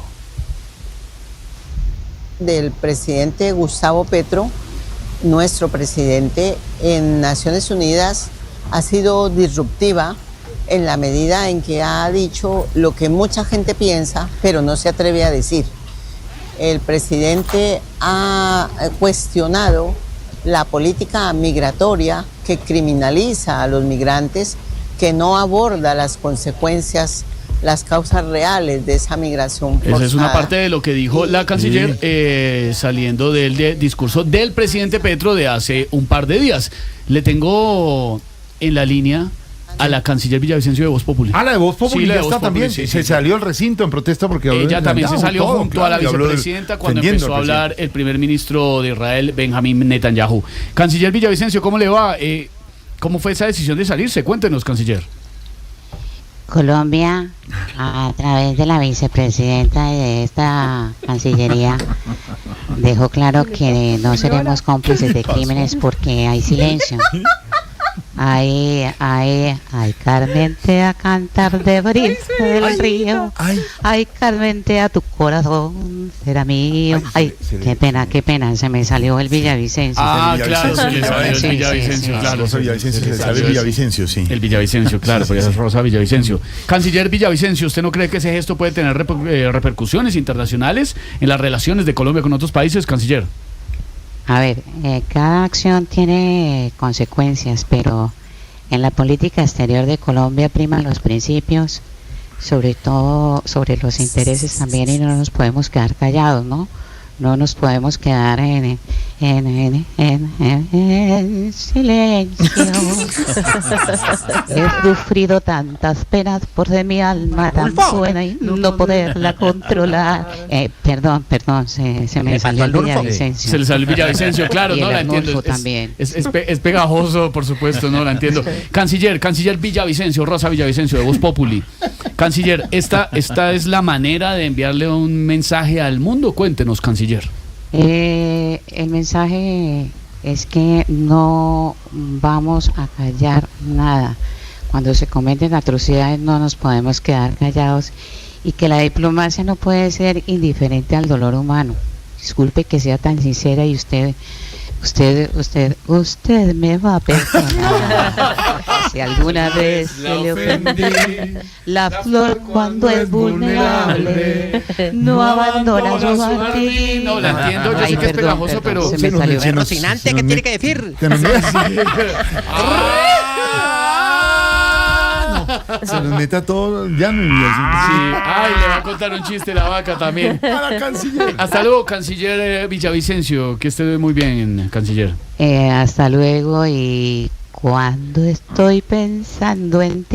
Del presidente Gustavo Petro, nuestro presidente en Naciones Unidas, ha sido disruptiva en la medida en que ha dicho lo que mucha gente piensa, pero no se atreve a decir. El presidente ha cuestionado la política migratoria que criminaliza a los migrantes, que no aborda las consecuencias, las causas reales de esa migración forzada. Esa es una parte de lo que dijo la canciller saliendo del discurso del presidente Petro de hace un par de días. Le tengo en la línea a la canciller Villavicencio de Voz Populi. Ah, la de Voz Populi, sí, ya de está Voz también. Populi, Se salió el recinto en protesta porque... Ella también se salió junto a la vicepresidenta cuando empezó a hablar el primer ministro de Israel, Benjamín Netanyahu. Canciller Villavicencio, ¿cómo le va? ¿Cómo fue esa decisión de salirse? Cuéntenos, canciller. Colombia, a través de la vicepresidenta de esta Cancillería, dejó claro que no seremos cómplices de crímenes porque hay silencio. Ay, Carmen, te a cantar de brisa del río. Ay, Carmen, te a tu corazón será mío. Ay, qué pena, se me salió el Villavicencio. Ah, claro, se le salió el Villavicencio, claro. Rosa Villavicencio, se le salió el Villavicencio, sí. El Villavicencio, claro, porque es Rosa Villavicencio. Canciller Villavicencio, ¿usted no cree que ese gesto puede tener repercusiones internacionales en las relaciones de Colombia con otros países, canciller? A ver, cada acción tiene consecuencias, pero en la política exterior de Colombia priman los principios, sobre todo sobre los intereses también, y no nos podemos quedar callados, ¿no? No nos podemos quedar en en silencio. He sufrido tantas penas por de mi alma tan buena y no poderla controlar. Perdón, se me salió el Villavicencio. Se le salió el Villavicencio, claro, y no el la entiendo. Arnulfo también. Es pegajoso, por supuesto, no la entiendo. Canciller Villavicencio, Rosa Villavicencio, de Voz Populi. Canciller, esta es la manera de enviarle un mensaje al mundo. Cuéntenos, canciller. El mensaje es que no vamos a callar nada. Cuando se cometen atrocidades no nos podemos quedar callados y que la diplomacia no puede ser indiferente al dolor humano. Disculpe que sea tan sincera y usted me va a perdonar si alguna vez se le ofendí. La flor cuando es vulnerable no abandona su jardín. No, la entiendo, yo sé que es pegajoso, pero se me salió. Rocinante, ¿qué tiene que decir? Se nos meta todo ya no. Ay, le va a contar un chiste la vaca también. Para canciller. Hasta luego, canciller Villavicencio, que esté muy bien, canciller. Hasta luego y cuando estoy pensando en ti.